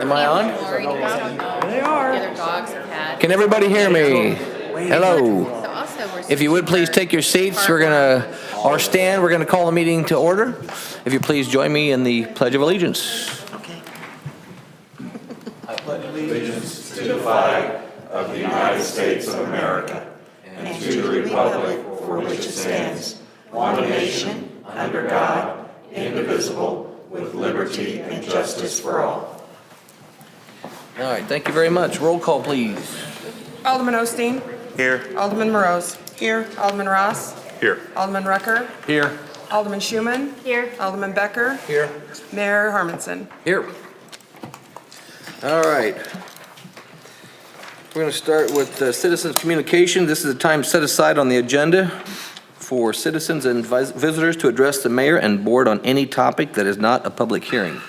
Am I on? They are. Can everybody hear me? Hello. If you would please take your seats, or stand, we're gonna call the meeting to order. If you please join me in the Pledge of Allegiance. Okay. I pledge allegiance to the flag of the United States of America and to the republic for which it stands, one nation, under God, indivisible, with liberty and justice for all. All right, thank you very much. Roll call, please. Alderman Osteen. Here. Alderman Morose. Here. Alderman Ross. Here. Alderman Rucker. Here. Alderman Schuman. Here. Alderman Becker. Here. Mayor Harmonson. Here. All right. We're going to start with citizens' communication. This is a time set aside on the agenda for citizens and visitors to address the mayor and board on any topic that is not a public hearing.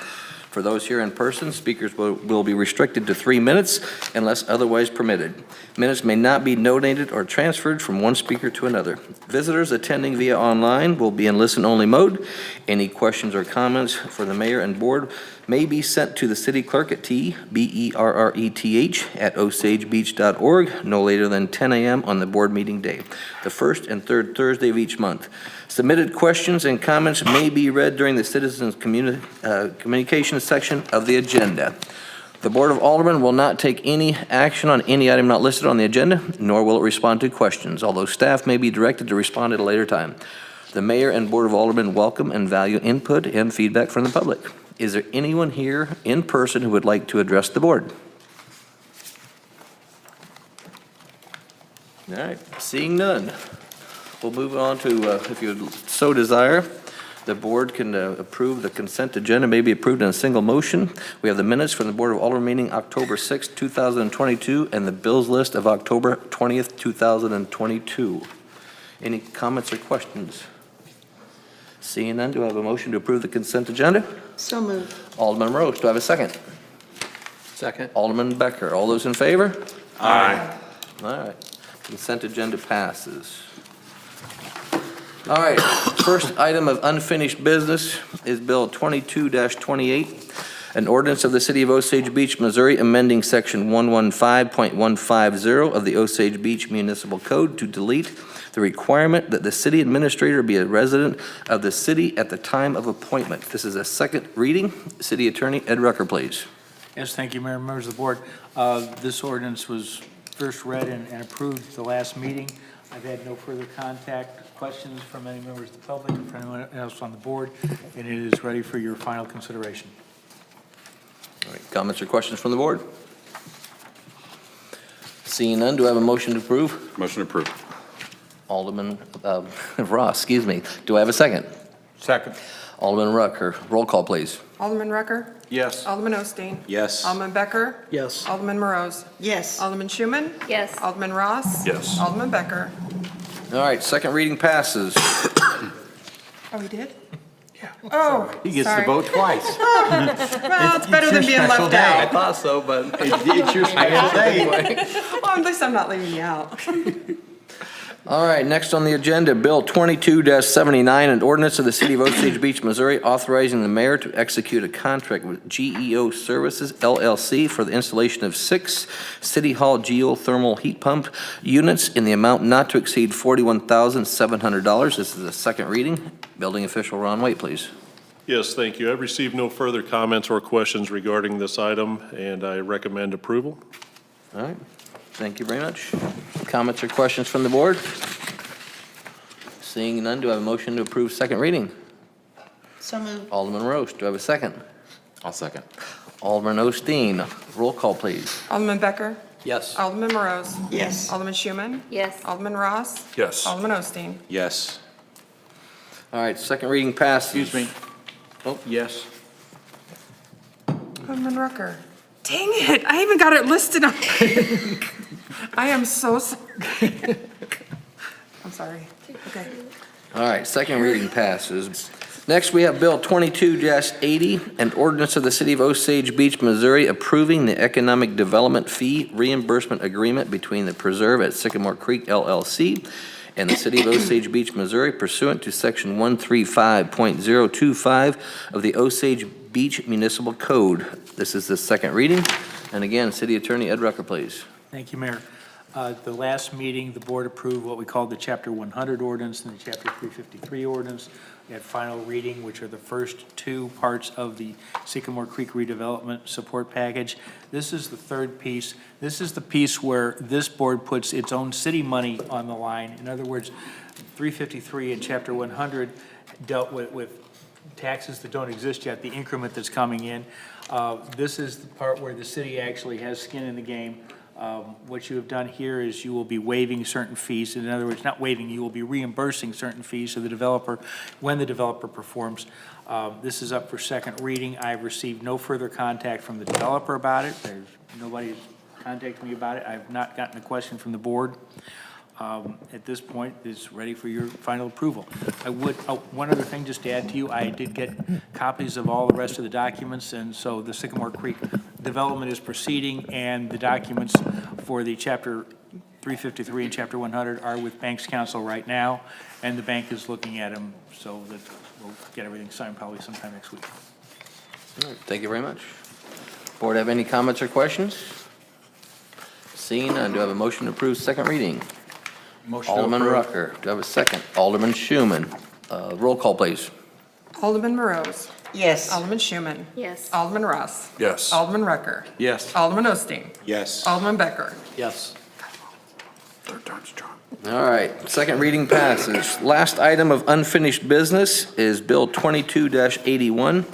For those here in person, speakers will be restricted to 3 minutes unless otherwise permitted. Minutes may not be donated or transferred from one speaker to another. Visitors attending via online will be in listen-only mode. Any questions or comments for the mayor and board may be sent to the city clerk at tberreth@osagebeach.org no later than 10 a.m. on the board meeting day, the first and third Thursday of each month. Submitted questions and comments may be read during the citizens' communications section of the agenda. The Board of Aldermen will not take any action on any item not listed on the agenda, nor will it respond to questions, although staff may be directed to respond at a later time. The Mayor and Board of Aldermen welcome and value input and feedback from the public. Is there anyone here in person who would like to address the board? All right, seeing none. We'll move on to, if you so desire, the board can approve the consent agenda, may be approved in a single motion. We have the minutes from the Board of Aldermen meeting October 6, 2022, and the bills list of October 20th, 2022. Any comments or questions? Seeing none, do I have a motion to approve the consent agenda? So moved. Alderman Rose, do I have a second? Second. Alderman Becker, all those in favor? Aye. All right, consent agenda passes. All right, first item of unfinished business is Bill 22-28, an ordinance of the City of Osage Beach, Missouri, amending Section 115.150 of the Osage Beach Municipal Code to delete the requirement that the city administrator be a resident of the city at the time of appointment. This is a second reading. City Attorney Ed Rucker, please. Yes, thank you, Mayor and members of the board. This ordinance was first read and approved at the last meeting. I've had no further questions from any members of the public or from anyone else on the board, and it is ready for your final consideration. All right, comments or questions from the board? Seeing none, do I have a motion to approve? Motion approved. Alderman Ross, excuse me. Do I have a second? Second. Alderman Rucker, roll call, please. Alderman Rucker. Yes. Alderman Osteen. Yes. Alderman Becker. Yes. Alderman Morose. Yes. Alderman Schuman. Yes. Alderman Ross. Yes. Alderman Becker. All right, second reading passes. Oh, he did? Yeah. Oh, He gets sorry. to vote twice. Well, it's better than being left I out. thought so, but it's your special day. Well, at least I'm not leaving you out. All right, next on the agenda, Bill 22-79, an ordinance of the City of Osage Beach, Missouri, authorizing the mayor to execute a contract with GEO Services, LLC, for the installation of 6 City Hall geothermal heat pump units in the amount not to exceed $41,700. This is a second reading. Building official Ron Waite, please. Yes, thank you. I've received no further comments or questions regarding this item, and I recommend approval. All right, thank you very much. Comments or questions from the board? Seeing none, do I have a motion to approve second reading? So moved. Alderman Roche, do I have a second? I'll second. Alderman Osteen, roll call, please. Alderman Becker. Yes. Alderman Morose. Yes. Alderman Schuman. Yes. Alderman Ross. Yes. Alderman Osteen. Yes. All right, second reading passes. Excuse me. Oh, yes. Alderman Rucker. Dang it, I even got it listed on. I am so sorry. I'm sorry. Okay. All right, second reading passes. Next, we have Bill 22-80, an ordinance of the City of Osage Beach, Missouri, approving the economic development fee reimbursement agreement between the Preserve at Sycamore Creek LLC and the City of Osage Beach, Missouri pursuant to Section 135.025 of the Osage Beach Municipal Code. This is the second reading. And again, City Attorney Ed Rucker, please. Thank you, Mayor. The last meeting, the board approved what we called the Chapter 100 ordinance and the Chapter 353 ordinance. We had final reading, which are the first two parts of the Sycamore Creek redevelopment support package. This is the third piece. This is the piece where this board puts its own city money on the line. In other words, 353 and Chapter 100 dealt with taxes that don't exist yet, the increment that's coming in. This is the part where the city actually has skin in the game. What you have done here is you will be waiving certain fees. In other words, not waiving, you will be reimbursing certain fees to the developer when the developer performs. This is up for second reading. I've received no further contact from the developer about it. There's nobody contacted me about it. I've not gotten a question from the board. At this point, it's ready for your final approval. I would, one other thing just to add to you, I did get copies of all the rest of the documents, and so the Sycamore Creek development is proceeding, and the documents for the Chapter 353 and Chapter 100 are with Banks Council right now, and the bank is looking at them, so that we'll get everything signed probably sometime next week. All right, thank you very much. Board have any comments or questions? Seeing none, do I have a motion to approve second reading? Motion to Alderman approve. Rucker, do I have a second? Alderman Schuman. Roll call, please. Alderman Morose. Yes. Alderman Schuman. Yes. Alderman Ross. Yes. Alderman Rucker. Yes. Alderman Osteen. Yes. Alderman Becker. Yes. Third time's a charm. All right, second reading passes. Last item of unfinished business is Bill 22-81.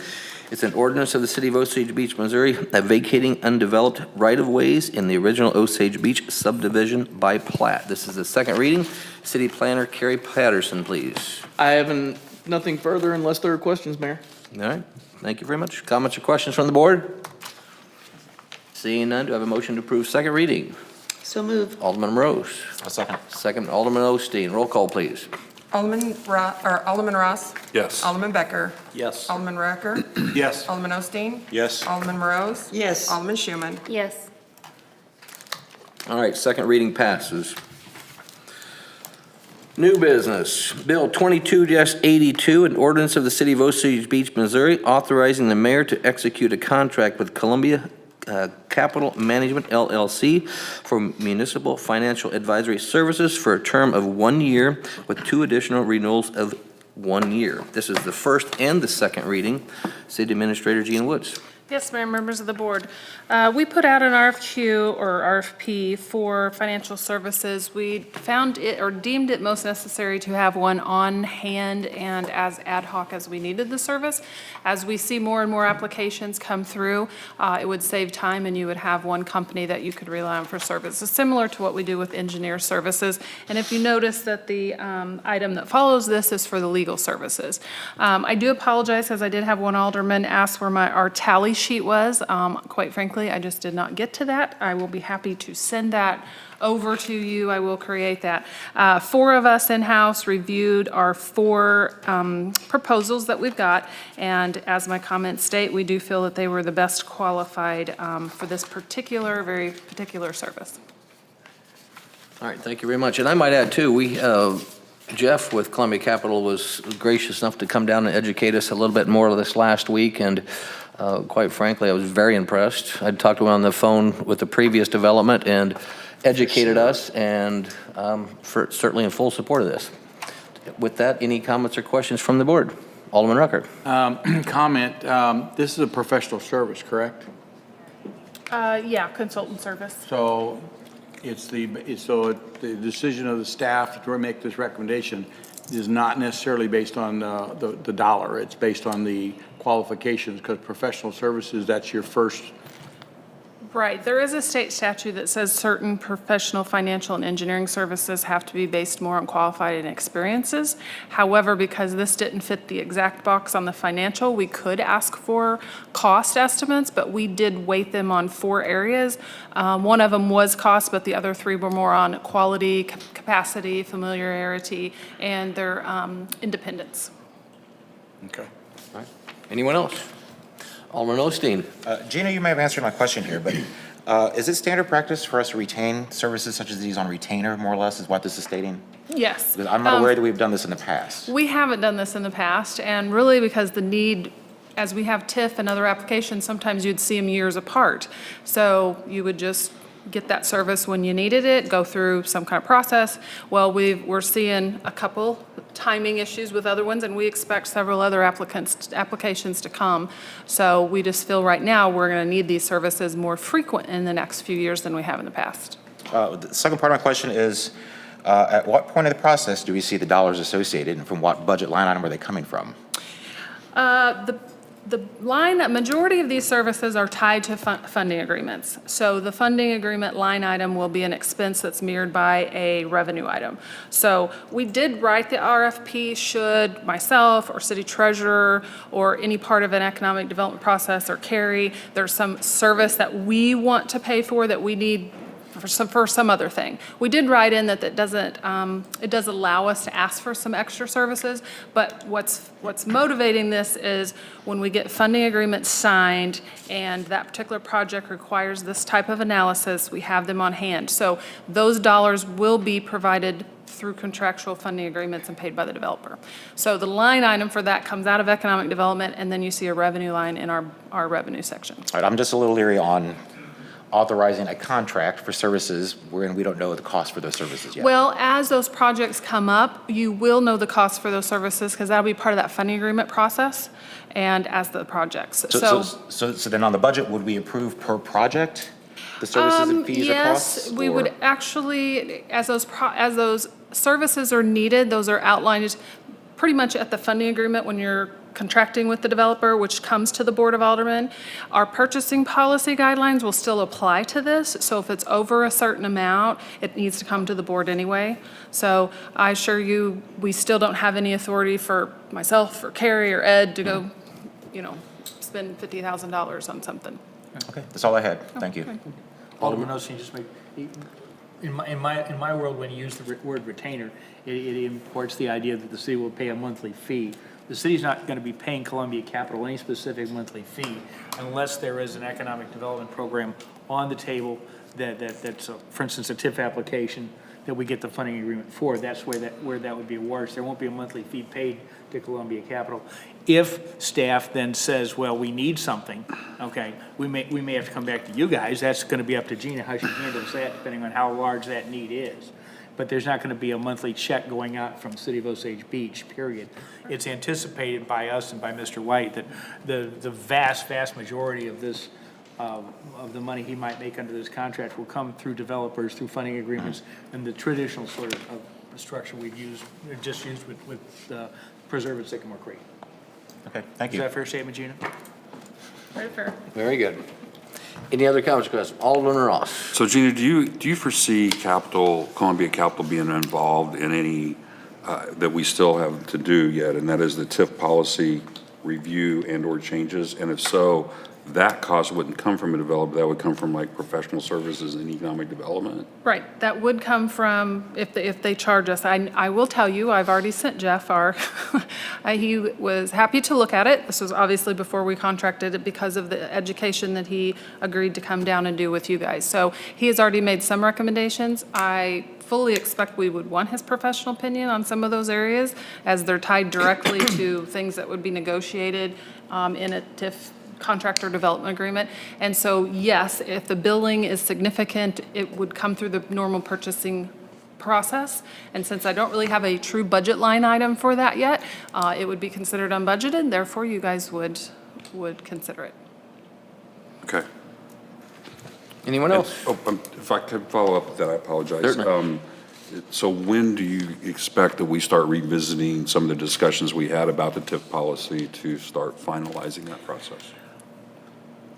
It's an ordinance of the City of Osage Beach, Missouri, vacating undeveloped right-of-ways in the original Osage Beach subdivision by plat. This is the second reading. City Planner Carrie Patterson, please. I have nothing further unless there are questions, Mayor. All right, thank you very much. Comments or questions from the board? Seeing none, do I have a motion to approve second reading? So moved. Alderman Rose. A second. Second, Alderman Osteen. Roll call, please. Alderman Ross. Yes. Alderman Becker. Yes. Alderman Rucker. Yes. Alderman Osteen. Yes. Alderman Morose. Yes. Alderman Schuman. Yes. All right, second reading passes. New business, Bill 22-82, an ordinance of the City of Osage Beach, Missouri, authorizing the mayor to execute a contract with Columbia Capital Management LLC for municipal financial advisory services for a term of 1 year with 2 additional renewals of 1 year. This is the first and the second reading. City Administrator Gina Woods. Yes, Mayor, members of the board. We put out an RFQ or RFP for financial services. We found it or deemed it most necessary to have one on hand and as ad hoc as we needed the service. As we see more and more applications come through, it would save time and you would have one company that you could rely on for services, similar to what we do with engineer services. And if you notice that the item that follows this is for the legal services. I do apologize because I did have one alderman ask where our tally sheet was. Quite frankly, I just did not get to that. I will be happy to send that over to you. I will create that. 4 of us in-house reviewed our 4 proposals that we've got, and as my comments state, we do feel that they were the best qualified for this very particular service. All right, thank you very much. And I might add too, Jeff with Columbia Capital was gracious enough to come down and educate us a little bit more this last week, and quite frankly, I was very impressed. I talked to him on the phone with the previous development and educated us, and certainly in full support of this. With that, any comments or questions from the board? Alderman Rucker. Comment, this is a professional service, correct? Yeah, consultant service. So it's the decision of the staff to make this recommendation is not necessarily based on the dollar. It's based on the qualifications, because professional services, that's your first. Right. There is a state statute that says certain professional financial and engineering services have to be based more on qualified experiences. However, because this didn't fit the exact box on the financial, we could ask for cost estimates, but we did weight them on 4 areas. One of them was cost, but the other 3 were more on quality, capacity, familiarity, and their independence. Okay. All right. Anyone else? Alderman Osteen. Gina, you may have answered my question here, but Is it standard practice for us to retain services such as these on retainer, more or less, is what this is stating? Yes. Because I'm not aware that we've done this in the past. We haven't done this in the past, and really because the need, as we have TIF and other applications, sometimes you'd see them years apart. So you would just get that service when you needed it, go through some kind of process. Well, we're seeing a couple timing issues with other ones, and we expect several other applications to come. So we just feel right now we're going to need these services more frequent in the next few years than we have in the past. The second part of my question is, at what point of the process do we see the dollars associated, and from what budget line item are they coming from? The majority of these services are tied to funding agreements. So the funding agreement line item will be an expense that's mirrored by a revenue item. So we did write the RFP should myself or city treasurer or any part of an economic development process or Carrie, there's some service that we want to pay for that we need for some other thing. We did write in that it does allow us to ask for some extra services, but what's motivating this is when we get funding agreements signed and that particular project requires this type of analysis, we have them on hand. So those dollars will be provided through contractual funding agreements and paid by the developer. So the line item for that comes out of economic development, and then you see a revenue line in our revenue section. All right, I'm just a little leery on authorizing a contract for services wherein we don't know the cost for those services yet. Well, as those projects come up, you will know the cost for those services because that'll be part of that funding agreement process and as the projects. So then on the budget, would we approve per project the services and fees or costs? Yes, we or- would actually, as those services are needed, those are outlined pretty much at the funding agreement when you're contracting with the developer, which comes to the Board of Aldermen. Our purchasing policy guidelines will still apply to this, so if it's over a certain amount, it needs to come to the board anyway. So I assure you, we still don't have any authority for myself or Carrie or Ed to go, spend $50,000 on something. Okay, that's all I had. Thank you. Alderman Osage, just make, in my world, when you use the word retainer, it imports the idea that the city will pay a monthly fee. The city's not going to be paying Columbia Capital any specific monthly fee unless there is an economic development program on the table that's, for instance, a TIF application that we get the funding agreement for. That's where that would be awarded. There won't be a monthly fee paid to Columbia Capital. If staff then says, well, we need something, okay, we may have to come back to you guys. That's going to be up to Gina how she handles that, depending on how large that need is. But there's not going to be a monthly check going out from City of Osage Beach, period. It's anticipated by us and by Mr. White that the vast majority of this, of the money he might make under this contract will come through developers, through funding agreements, and the traditional sort of structure we've used with Preserve at Sycamore Creek. Okay, thank Is you. that a fair statement, Gina? Very fair. Very good. Any other comments or questions? Alderman Ross. So Gina, do you foresee Columbia Capital being involved in any that we still have to do yet, and that is the TIF policy review and/or changes? And if so, that cost wouldn't come from a developer, that would come from like professional services and economic development? Right, that would come from, if they charge us. I will tell you, I've already sent Jeff he was happy to look at it. This was obviously before we contracted it because of the education that he agreed to come down and do with you guys. So he has already made some recommendations. I fully expect we would want his professional opinion on some of those areas as they're tied directly to things that would be negotiated in a TIF contractor development agreement. And so, yes, if the billing is significant, it would come through the normal purchasing process. And since I don't really have a true budget line item for that yet, it would be considered unbudgeted. Therefore, you guys would consider it. Okay. Anyone else? If I could follow up with that, I apologize. Certainly. So when do you expect that we start revisiting some of the discussions we had about the TIF policy to start finalizing that process?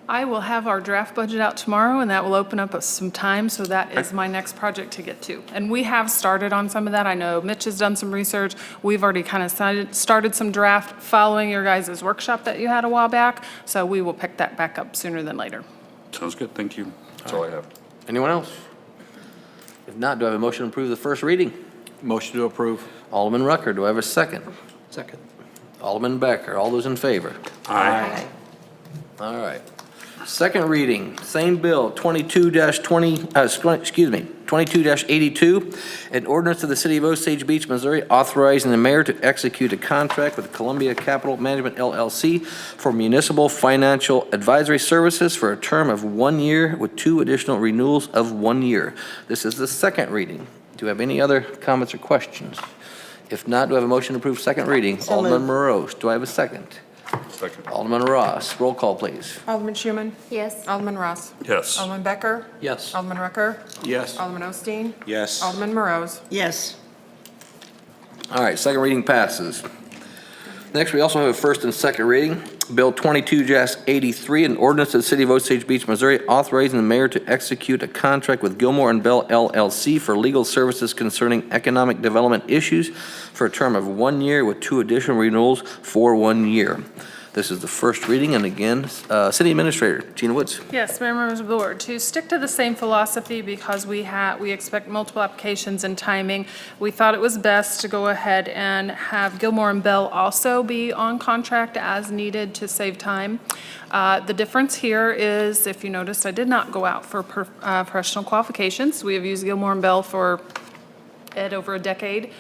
I will have our draft budget out tomorrow, and that will open up some time, so that is my next project to get to. And we have started on some of that. I know Mitch has done some research. We've already kind of started some draft following your guys' workshop that you had a while back, so we will pick that back up sooner than later. Sounds good, thank you. That's all I have. Anyone else? If not, do I have a motion to approve the first reading? Motion to approve. Alderman Rucker, do I have a second? Second. Alderman Becker, all those in favor? Aye. All right. Second reading, same bill, 22-82, an ordinance of the City of Osage Beach, Missouri, authorizing the mayor to execute a contract with Columbia Capital Management LLC for municipal financial advisory services for a term of 1 year with 2 additional renewals of 1 year. This is the second reading. Do you have any other comments or questions? If not, do I have a motion to approve second reading? So Alderman moved. Morose, do I have a second? Second. Alderman Ross, roll call, please. Alderman Schuman? Yes. Alderman Ross? Yes. Alderman Becker? Yes. Alderman Rucker? Yes. Alderman Osteen? Yes. Alderman Morose? Yes. All right, second reading passes. Next, we also have a first and second reading. Bill 22-83, an ordinance of the City of Osage Beach, Missouri, authorizing the mayor to execute a contract with Gilmore and Bell LLC for legal services concerning economic development issues for a term of 1 year with 2 additional renewals for 1 year. This is the first reading, and again, City Administrator Gina Woods. Yes, Mayor, members of the board, to stick to the same philosophy because we expect multiple applications and timing, we thought it was best to go ahead and have Gilmore and Bell also be on contract as needed to save time. The difference here is, if you noticed, I did not go out for professional qualifications. We have used Gilmore and Bell for over a decade.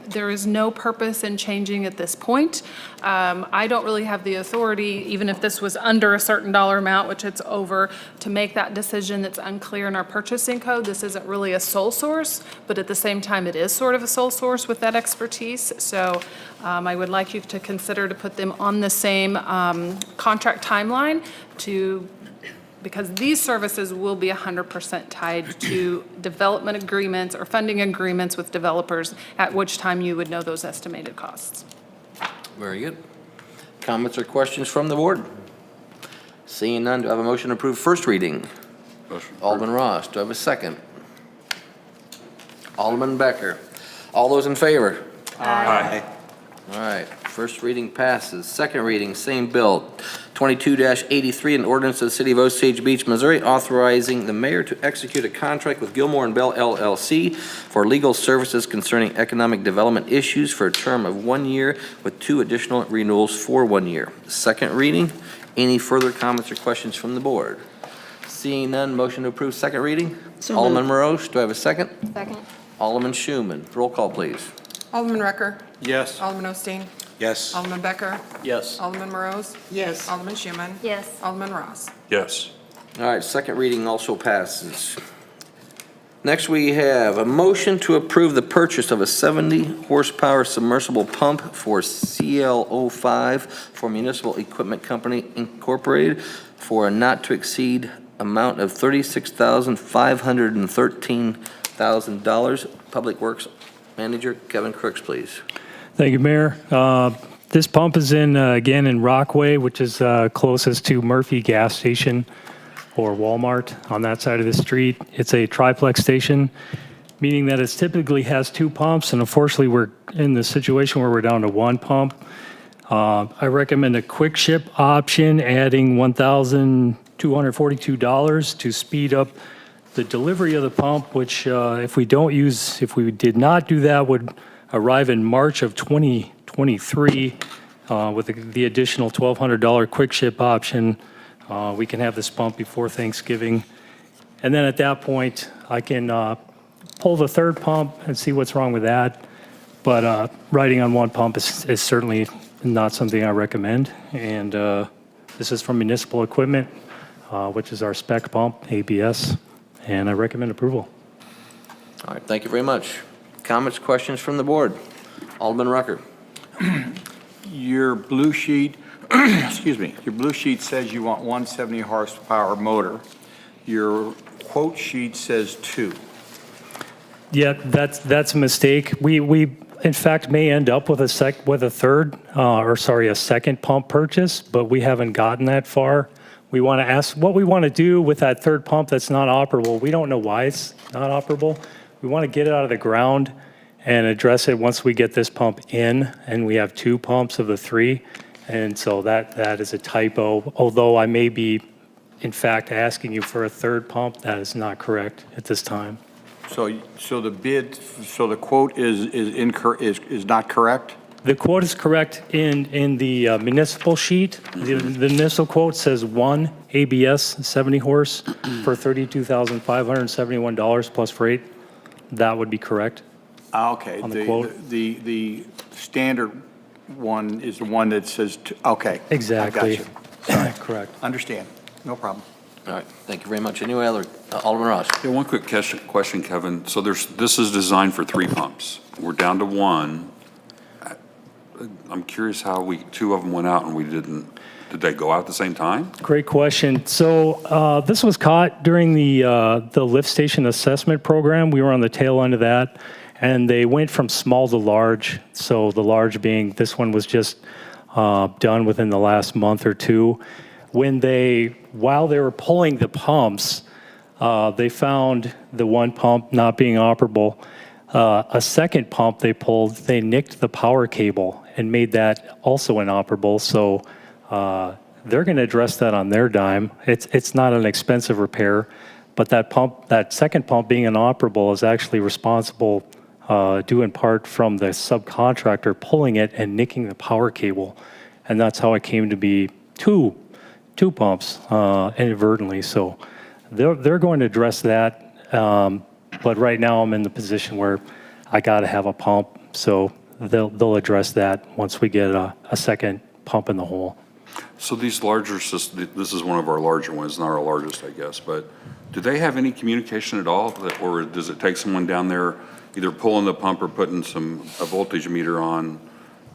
There is no purpose in changing at this point. I don't really have the authority, even if this was under a certain dollar amount, which it's over, to make that decision that's unclear in our purchasing code. This isn't really a sole source, but at the same time, it is sort of a sole source with that expertise. So I would like you to consider to put them on the same contract timeline because these services will be 100% tied to development agreements or funding agreements with developers, at which time you would know those estimated costs. Very good. Comments or questions from the board? Seeing none, do I have a motion to approve first reading? Motion. Alderman Ross, do I have a second? Alderman Becker. All those in favor? Aye. All right, first reading passes. Second reading, same bill, 22-83, an ordinance of the City of Osage Beach, Missouri, authorizing the mayor to execute a contract with Gilmore and Bell LLC for legal services concerning economic development issues for a term of 1 year with 2 additional renewals for 1 year. Second reading, any further comments or questions from the board? Seeing none, motion to approve second reading? So Alderman moved. Morose, do I have a second? Second. Alderman Schuman, roll call, please. Alderman Rucker? Yes. Alderman Osteen? Yes. Alderman Becker? Yes. Alderman Morose? Yes. Alderman Schuman? Yes. Alderman Ross? Yes. All right, second reading also passes. Next, we have a motion to approve the purchase of a 70 horsepower submersible pump for CL05 for Municipal Equipment Company Incorporated for a not to exceed amount of $36,513,000. Public Works Manager Kevin Crooks, please. Thank you, Mayor. This pump is again in Rockaway, which is closest to Murphy Gas Station or Walmart on that side of the street. It's a triplex station, meaning that it typically has 2 pumps, and unfortunately, we're in the situation where we're down to 1 pump. I recommend a quick ship option, adding $1,242 to speed up the delivery of the pump, which if we did not do that, would arrive in March of 2023 with the additional $1,200 quick ship option. We can have this pump before Thanksgiving. And then at that point, I can pull the third pump and see what's wrong with that. But riding on 1 pump is certainly not something I recommend. And this is from Municipal Equipment, which is our spec pump, ABS. And I recommend approval. All right, thank you very much. Comments, questions from the board? Alderman Rucker. Your blue sheet, excuse me, your blue sheet says you want 170 horsepower motor. Your quote sheet says 2. Yeah, that's a mistake. We in fact may end up with a second pump purchase, but we haven't gotten that far. We want to ask what we want to do with that third pump that's not operable. We don't know why it's not operable. We want to get it out of the ground and address it once we get this pump in, and we have 2 pumps of the 3. And so that is a typo. Although I may be, in fact, asking you for a third pump, that is not correct at this time. So the quote is not correct? The quote is correct in the municipal sheet. The municipal quote says one ABS 70 horse for $32,571 plus freight. That would be correct. Okay. On the quote. The standard one is the one that says, okay. Exactly. I got you. Sorry. Correct. Understand. No problem. All right, thank you very much. Any other, Alderman Ross? Yeah, one quick question, Kevin. So this is designed for 3 pumps. We're down to 1. I'm curious how two of them went out and we didn't, did they go out at the same time? Great question. So this was caught during the lift station assessment program. We were on the tail end of that, and they went from small to large. So the large being, this one was just done within the last month or two. While they were pulling the pumps, they found the one pump not being operable. A second pump they pulled, they nicked the power cable and made that also inoperable. So they're going to address that on their dime. It's not an expensive repair, but that second pump being inoperable is actually responsible due in part from the subcontractor pulling it and nicking the power cable. And that's how it came to be two pumps inadvertently. So they're going to address that. But right now I'm in the position where I got to have a pump. So they'll address that once we get a second pump in the hole. So these larger systems, this is one of our larger ones, not our largest, I guess, but do they have any communication at all? Or does it take someone down there either pulling the pump or putting a voltage meter on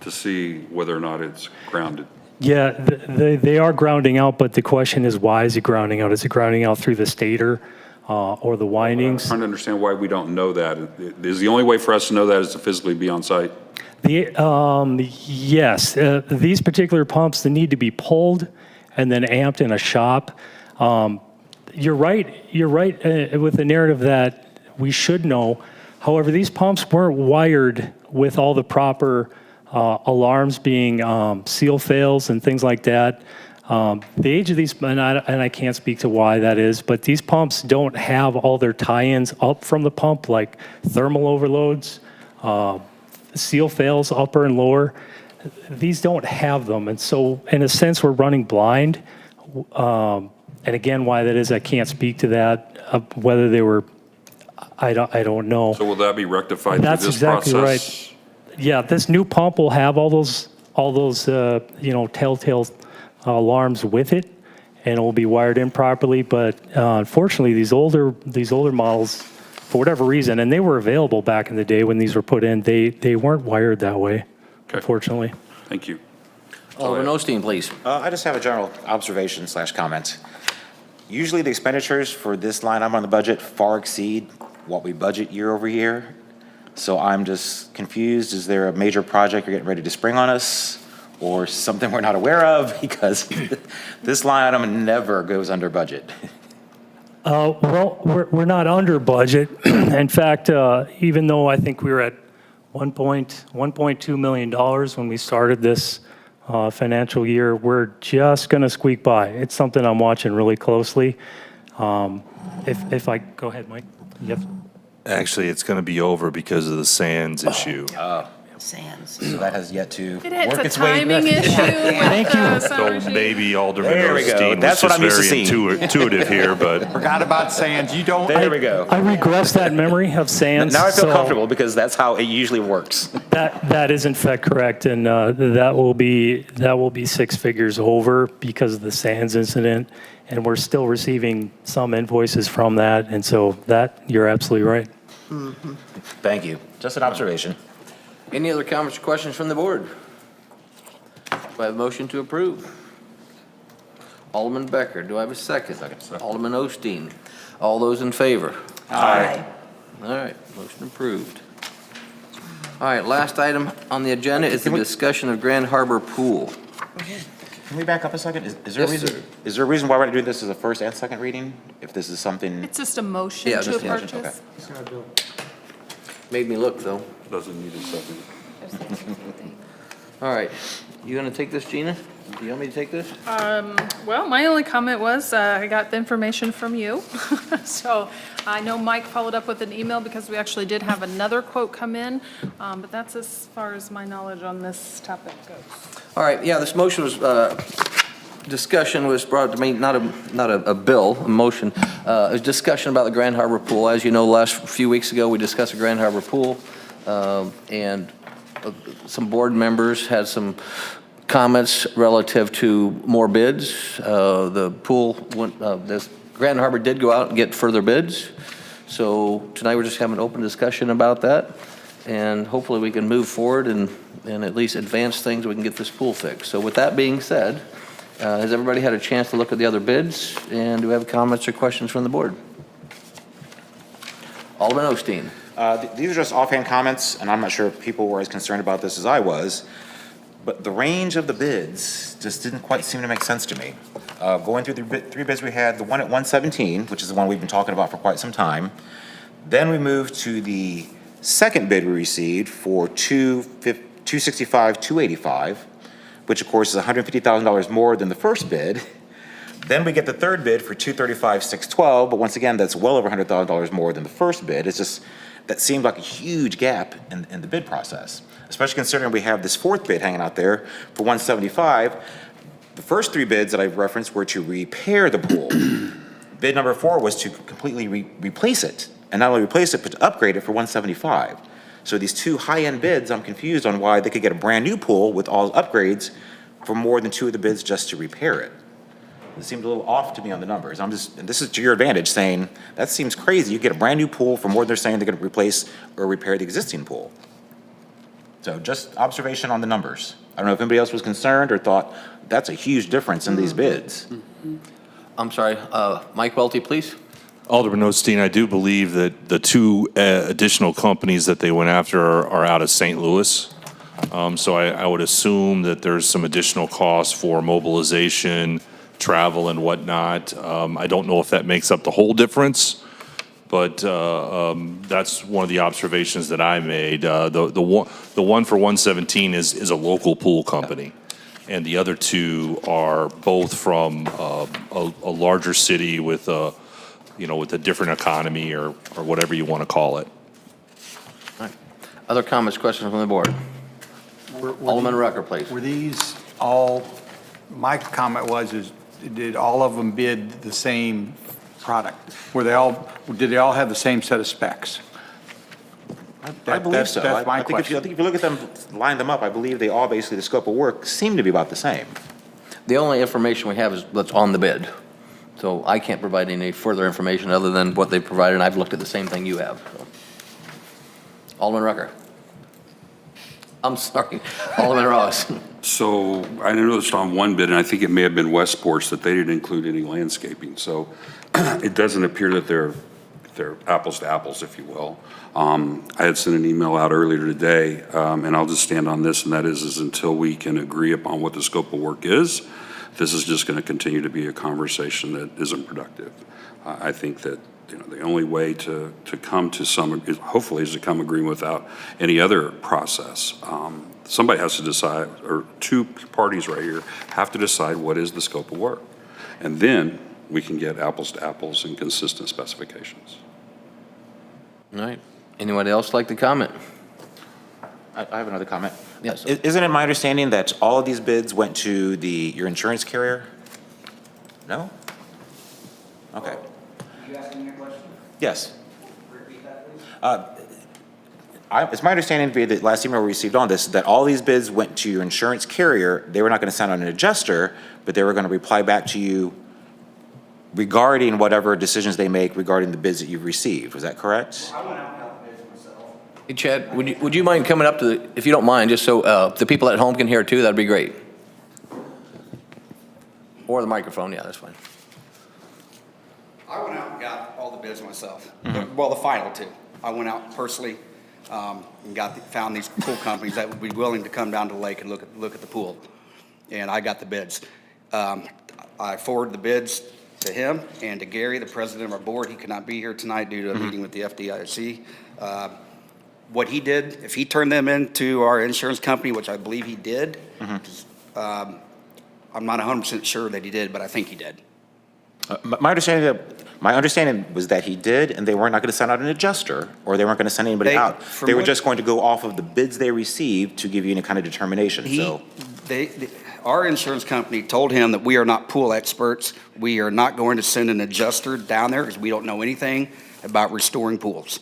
to see whether or not it's grounded? Yeah, they are grounding out, but the question is, why is it grounding out? Is it grounding out through the stator or the windings? I'm trying to understand why we don't know that. Is the only way for us to know that is to physically be on site? Yes, these particular pumps, they need to be pulled and then amped in a shop. You're right with the narrative that we should know. However, these pumps weren't wired with all the proper alarms being seal fails and things like that. The age of these, and I can't speak to why that is, but these pumps don't have all their tie-ins up from the pump, like thermal overloads, seal fails, upper and lower. These don't have them, and so in a sense we're running blind. And again, why that is, I can't speak to that. Whether they were, I don't know. So will that be rectified through That's this exactly process? right. Yeah, this new pump will have all those telltale alarms with it, and it will be wired in properly. But unfortunately, these older models, for whatever reason, and they were available back in the day when these were put in, they weren't wired that way. Okay. Unfortunately. Thank you. Alderman Osteen, please. I just have a general observation / comment. Usually the expenditures for this line item on the budget far exceed what we budget year over year. So I'm just confused. Is there a major project you're getting ready to spring on us, or something we're not aware of? Because this line item never goes under budget. Well, we're not under budget. In fact, even though I think we were at $1.2 million when we started this financial year, we're just going to squeak by. It's something I'm watching really closely. If I go ahead, Mike. Yep. Actually, it's going to be over because of the sands issue. Sands. So that has yet to It's work a its way. timing issue with the summer So heat. maybe Alderman There we go. Osteen was That's what just I'm used to very seeing. intuitive here, but Forgot about sands. You don't. There we go. I regress that memory of sands. Now I feel so comfortable because that's how it usually works. That is in fact correct, and that will be 6 figures over because of the sands incident, and we're still receiving some invoices from that, and so that you're absolutely right. Thank you. Just an observation. Any other comments or questions from the board? Do I have a motion to approve? Alderman Becker, do I have a second? Alderman Osteen. All those in favor? Aye. All right, motion approved. All right, last item on the agenda is the discussion of Grand Harbor Pool. Can we back up a second? Is there a Yes, reason? sir. Is there a reason why we're going to do this as a first and second reading? If this is something, It's just a motion Yeah, to just a motion, purchase. Made me look, though. Doesn't need a second. All right, you gonna take this, Gina? Do you want me to take this? Well, my only comment was, I got the information from you. So I know Mike followed up with an email because we actually did have another quote come in, but that's as far as my knowledge on this topic goes. All right, yeah, this motion was, discussion was brought to me, not a bill, a motion. It was discussion about the Grand Harbor Pool. As you know, last few weeks ago, we discussed the Grand Harbor Pool, and some board members had some comments relative to more bids. The pool, this Grand Harbor did go out and get further bids. So tonight, we're just having an open discussion about that, and hopefully we can move forward and at least advance things, we can get this pool fixed. So with that being said, has everybody had a chance to look at the other bids? And do we have comments or questions from the board? Alderman Osteen. These are just offhand comments, and I'm not sure if people were as concerned about this as I was, but the range of the bids just didn't quite seem to make sense to me. Going through the three bids we had, the one at 117, which is the one we've been talking about for quite some time. Then we moved to the second bid we received for $265,000, $285,000, which of course is $150,000 more than the first bid. Then we get the third bid for $235,000, $612,000, but once again, that's well over $100,000 more than the first bid. It's just, that seemed like a huge gap in the bid process, especially considering we have this fourth bid hanging out there for $175,000. The first three bids that I've referenced were to repair the pool. Bid number 4 was to completely replace it, and not only replace it, but to upgrade it for $175,000. So these two high-end bids, I'm confused on why they could get a brand new pool with all upgrades for more than 2 of the bids just to repair it. It seemed a little off to me on the numbers. And this is to your advantage, saying, that seems crazy. You get a brand new pool for more than they're saying they're gonna replace or repair the existing pool. So just observation on the numbers. I don't know if anybody else was concerned or thought, that's a huge difference in these bids. I'm sorry, Mike Welty, please. Alderman Osteen, I do believe that the 2 additional companies that they went after are out of St. Louis. So I would assume that there's some additional costs for mobilization, travel and whatnot. I don't know if that makes up the whole difference, but that's one of the observations that I made. The one for 117 is a local pool company, and the other 2 are both from a larger city with a different economy or whatever you want to call it. All right. Other comments, questions from the board? Alderman Rucker, please. Were these all, my comment was, did all of them bid the same product? Did they all have the same set of specs? I believe so. That's my I think if question. you look at them, line them up, I believe they all basically, the scope of work seem to be about the same. The only information we have is what's on the bid. So I can't provide any further information other than what they provided, and I've looked at the same thing you have. So. Alderman Rucker. I'm sorry, Alderman Ross. So I noticed on one bid, and I think it may have been Westport's, that they didn't include any landscaping. So it doesn't appear that they're apples to apples, if you will. I had sent an email out earlier today, and I'll just stand on this, and that is until we can agree upon what the scope of work is, this is just going to continue to be a conversation that isn't productive. I think that the only way to come to some, hopefully, is to come agreement without any other process. Somebody has to decide, or 2 parties right here have to decide what is the scope of work. And then we can get apples to apples and consistent specifications. All right. Anyone else like to comment? I have another comment. Yes. Isn't it my understanding that all of these bids went to your insurance carrier? No? Okay. Are you asking me a question? Yes. Repeat that, please. It's my understanding to be that last email we received on this, that all these bids went to your insurance carrier. They were not going to send out an adjuster, but they were going to reply back to you regarding whatever decisions they make regarding the bids that you've received. Was that correct? I went out and got the bids myself. Hey, Chad, would you mind coming up to the, if you don't mind, just so the people at home can hear it too, that'd be great. Or the microphone, yeah, that's fine. I went out and got all the bids myself. Well, the final 2. I went out personally and found these pool companies that would be willing to come down to the lake and look at the pool. And I got the bids. I forwarded the bids to him and to Gary, the president of our board. He could not be here tonight due to a meeting with the FDIC. what he did, if he turned them into our insurance company, which I believe he did, I'm not 100% sure that he did, but I think he did. My understanding was that he did, and they weren't not going to send out an adjuster, or they weren't going to send anybody out. from They were what- just going to go off of the bids they received to give you any kind of determination, so. Our insurance company told him that we are not pool experts. We are not going to send an adjuster down there because we don't know anything about restoring pools.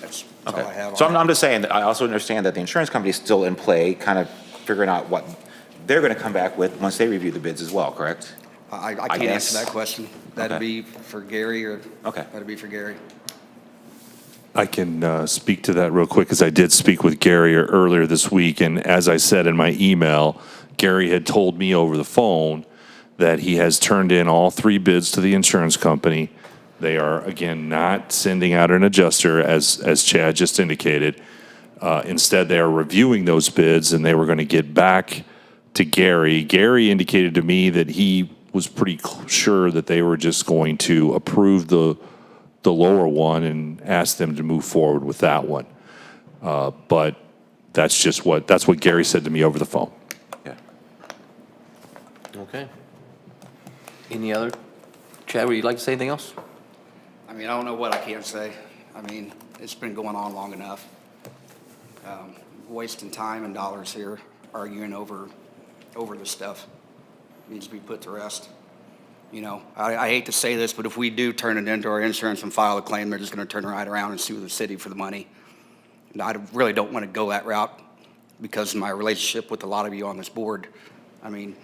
That's all I have on So that. I'm just saying, that I also understand that the insurance company is still in play, kind of figuring out what they're going to come back with once they review the bids as well, correct? I can't answer guess. that question. That'd Okay. be for Gary or, Okay. that'd be for Gary. I can speak to that real quick, because I did speak with Gary earlier this week, and as I said in my email, Gary had told me over the phone that he has turned in all 3 bids to the insurance company. They are, again, not sending out an adjuster, as Chad just indicated. Instead, they are reviewing those bids, and they were going to get back to Gary. Gary indicated to me that he was pretty sure that they were just going to approve the lower one and ask them to move forward with that one. But that's what Gary said to me over the phone. Yeah. Okay. Any other? Chad, would you like to say anything else? I mean, I don't know what I can say. I mean, it's been going on long enough. Wasting time and dollars here, arguing over this stuff. Needs to be put to rest. You know, I hate to say this, but if we do turn it into our insurance and file a claim, they're just going to turn right around and sue the city for the money. And I really don't want to go that route because of my relationship with a lot of you on this board. I mean,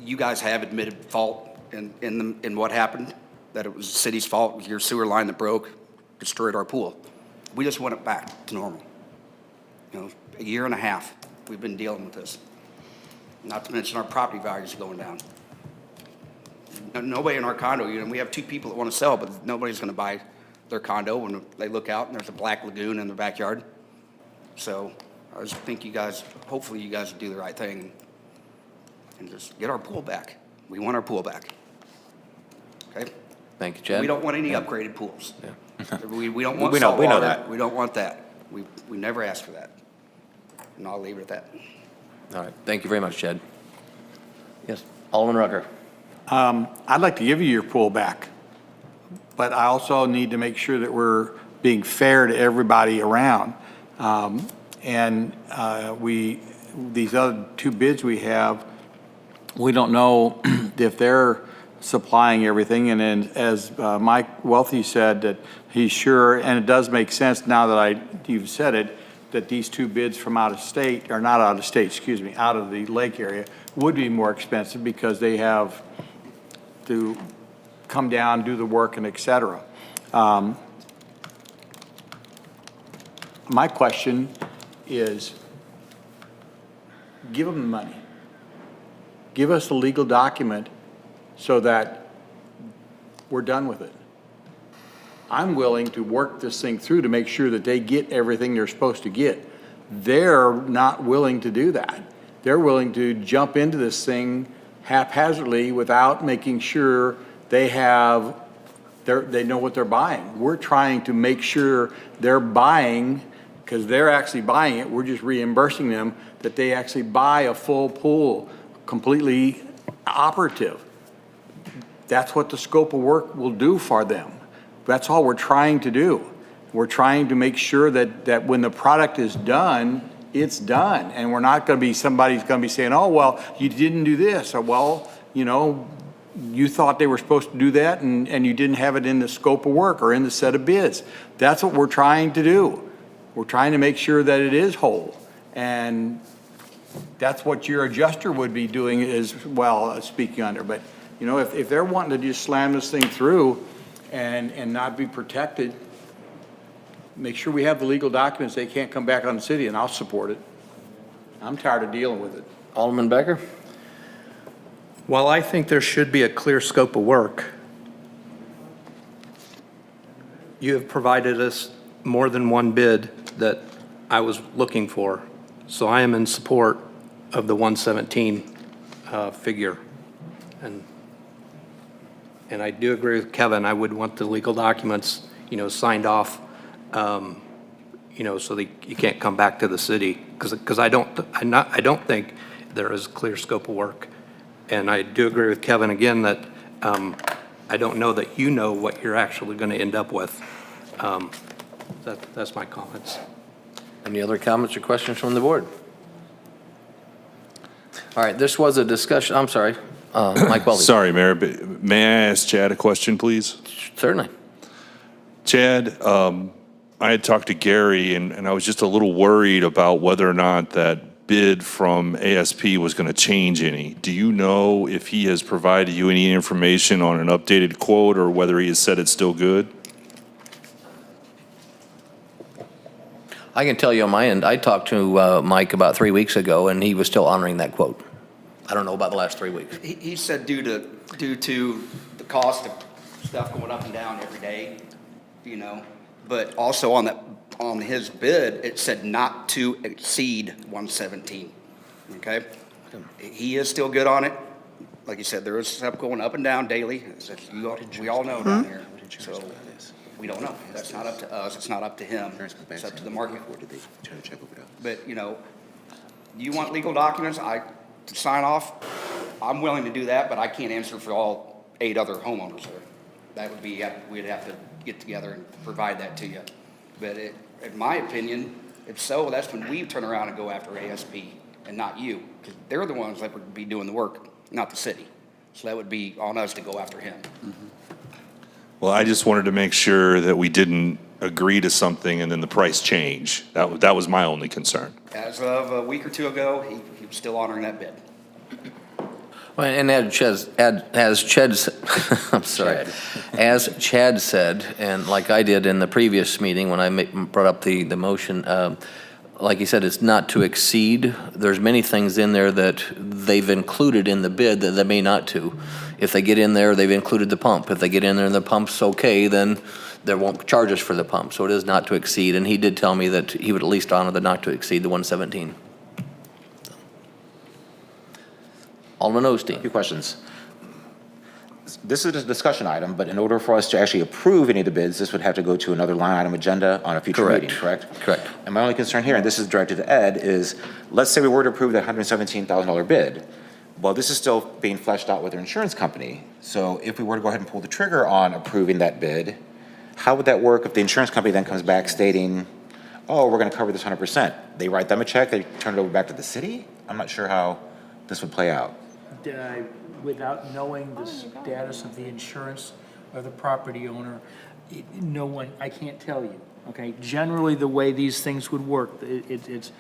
you guys have admitted fault in what happened, that it was the city's fault, it was your sewer line that broke, destroyed our pool. We just want it back to normal. You know, a year and a half we've been dealing with this. Not to mention our property values are going down. Nobody in our condo, you know, we have 2 people that want to sell, but nobody's going to buy their condo when they look out and there's a black lagoon in their backyard. So I just think you guys, hopefully you guys will do the right thing and just get our pool back. We want our pool back. Okay? Thank you, Chad. We don't want any upgraded pools. Yeah. We don't want We know saltwater. that. We don't want that. We never asked for that. And I'll leave it at that. All right, thank you very much, Chad. Yes, Alderman Rucker. I'd like to give you your pool back, but I also need to make sure that we're being fair to everybody around. These other 2 bids we have, we don't know if they're supplying everything. And then as Mike Wealthy said, that he's sure, and it does make sense now that you've said it, that these 2 bids from out of state, or not out of state, excuse me, out of the lake area would be more expensive because they have to come down, do the work, and et cetera. My question is, give them the money. Give us a legal document so that we're done with it. I'm willing to work this thing through to make sure that they get everything they're supposed to get. They're not willing to do that. They're willing to jump into this thing haphazardly without making sure they know what they're buying. We're trying to make sure they're buying, because they're actually buying it, we're just reimbursing them, that they actually buy a full pool, completely operative. That's what the scope of work will do for them. That's all we're trying to do. We're trying to make sure that when the product is done, it's done. And we're not going to be, somebody's going to be saying, oh, well, you didn't do this. Or, well, you know, you thought they were supposed to do that and you didn't have it in the scope of work or in the set of bids. That's what we're trying to do. We're trying to make sure that it is whole. And that's what your adjuster would be doing as well, speaking under. But, you know, if they're wanting to just slam this thing through and not be protected, make sure we have the legal documents. They can't come back on the city, and I'll support it. I'm tired of dealing with it. Alderman Becker? While I think there should be a clear scope of work, you have provided us more than one bid that I was looking for. So I am in support of the 117 figure. And I do agree with Kevin. I would want the legal documents, you know, signed off you know, so you can't come back to the city, because I don't think there is a clear scope of work. And I do agree with Kevin again that I don't know that you know what you're actually going to end up with. That's my comments. Any other comments or questions from the board? All right, this was a discussion, I'm sorry, Mike Welby. Sorry, Mayor, but may I ask Chad a question, please? Certainly. Chad, I had talked to Gary, and I was just a little worried about whether or not that bid from ASP was going to change any. Do you know if he has provided you any information on an updated quote, or whether he has said it's still good? I can tell you on my end, I talked to Mike about 3 weeks ago, and he was still honoring that quote. I don't know about the last 3 weeks. He said due to the cost of stuff going up and down every day, you know, but also on his bid, it said not to exceed 117, okay? He is still good on it. Like you said, there is stuff going up and down daily, as we all know down here. So we don't know. That's not up to us. It's not up to him. It's up to the market. But, you know, you want legal documents to sign off? I'm willing to do that, but I can't answer for all 8 other homeowners there. That would be, we'd have to get together and provide that to you. But in my opinion, if so, that's when we turn around and go after ASP and not you, because they're the ones that would be doing the work, not the city. So that would be on us to go after him. Well, I just wanted to make sure that we didn't agree to something and then the price change. That was my only concern. As of a week or 2 ago, he was still honoring that bid. Well, and as Chad said, and like I did in the previous meeting when I brought up the motion, like he said, it's not to exceed. There's many things in there that they've included in the bid that they may not to. If they get in there, they've included the pump. If they get in there and the pump's okay, then they won't charge us for the pump. So it is not to exceed. And he did tell me that he would at least honor the not to exceed the 117. Alderman Osteen. 2 questions. This is a discussion item, but in order for us to actually approve any of the bids, this would have to go to another line item agenda on a future meeting, correct? Correct. And my only concern here, and this is directed to Ed, is let's say we were to approve that $117,000 bid. Well, this is still being fleshed out with our insurance company. So if we were to go ahead and pull the trigger on approving that bid, how would that work if the insurance company then comes back stating, oh, we're going to cover this 100%? They write them a check, they turn it over back to the city? I'm not sure how this would play out. Without knowing the status of the insurance of the property owner, no one, I can't tell you, okay? Generally, the way these things would work, it's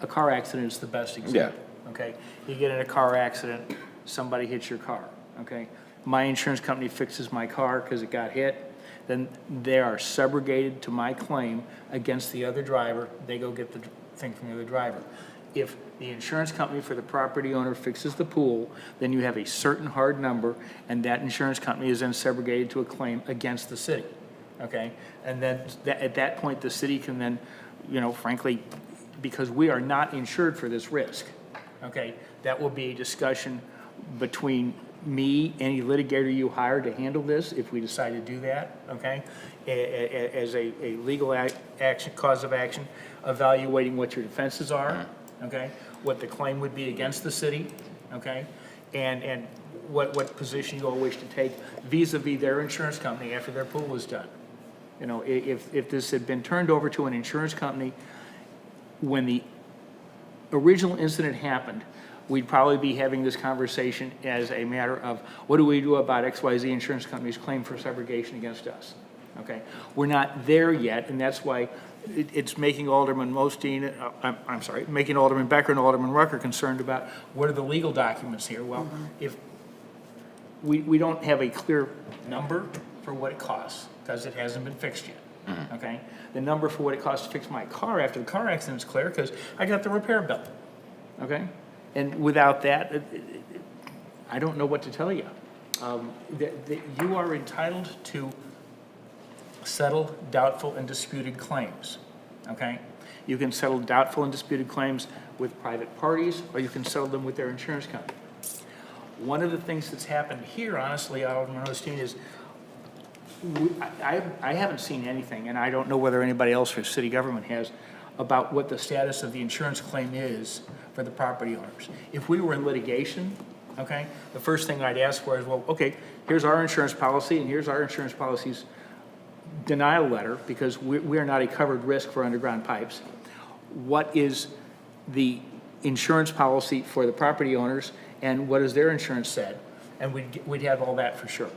a car accident is the best example, okay? You get in a car accident, somebody hits your car, okay? My insurance company fixes my car because it got hit, then they are subrogated to my claim against the other driver. They go get the thing from the other driver. If the insurance company for the property owner fixes the pool, then you have a certain hard number, and that insurance company is then segregated to a claim against the city, okay? And then at that point, the city can then, you know, frankly, because we are not insured for this risk, okay? That will be a discussion between me, any litigator you hire to handle this, if we decide to do that, okay? As a legal action, cause of action, evaluating what your defenses are, okay? What the claim would be against the city, okay? And what position you all wish to take vis-a-vis their insurance company after their pool was done. You know, if this had been turned over to an insurance company when the original incident happened, we'd probably be having this conversation as a matter of what do we do about XYZ insurance company's claim for subrogation against us, okay? We're not there yet, and that's why it's making Alderman Osteen, making Alderman Becker and Alderman Rucker concerned about what are the legal documents here. Well, if we don't have a clear number for what it costs, because it hasn't been fixed yet, okay? The number for what it costs to fix my car after the car accident is clear because I got the repair bill, okay? And without that, I don't know what to tell you. That you are entitled to settle doubtful and disputed claims, okay? You can settle doubtful and disputed claims with private parties, or you can settle them with their insurance company. One of the things that's happened here, honestly, Alderman Osteen, is I haven't seen anything, and I don't know whether anybody else for city government has, about what the status of the insurance claim is for the property owners. If we were in litigation, okay, the first thing I'd ask for is, well, okay, here's our insurance policy, and here's our insurance policy's denial letter, because we are not a covered risk for underground pipes. What is the insurance policy for the property owners, and what has their insurance said? And we'd have all that for sure.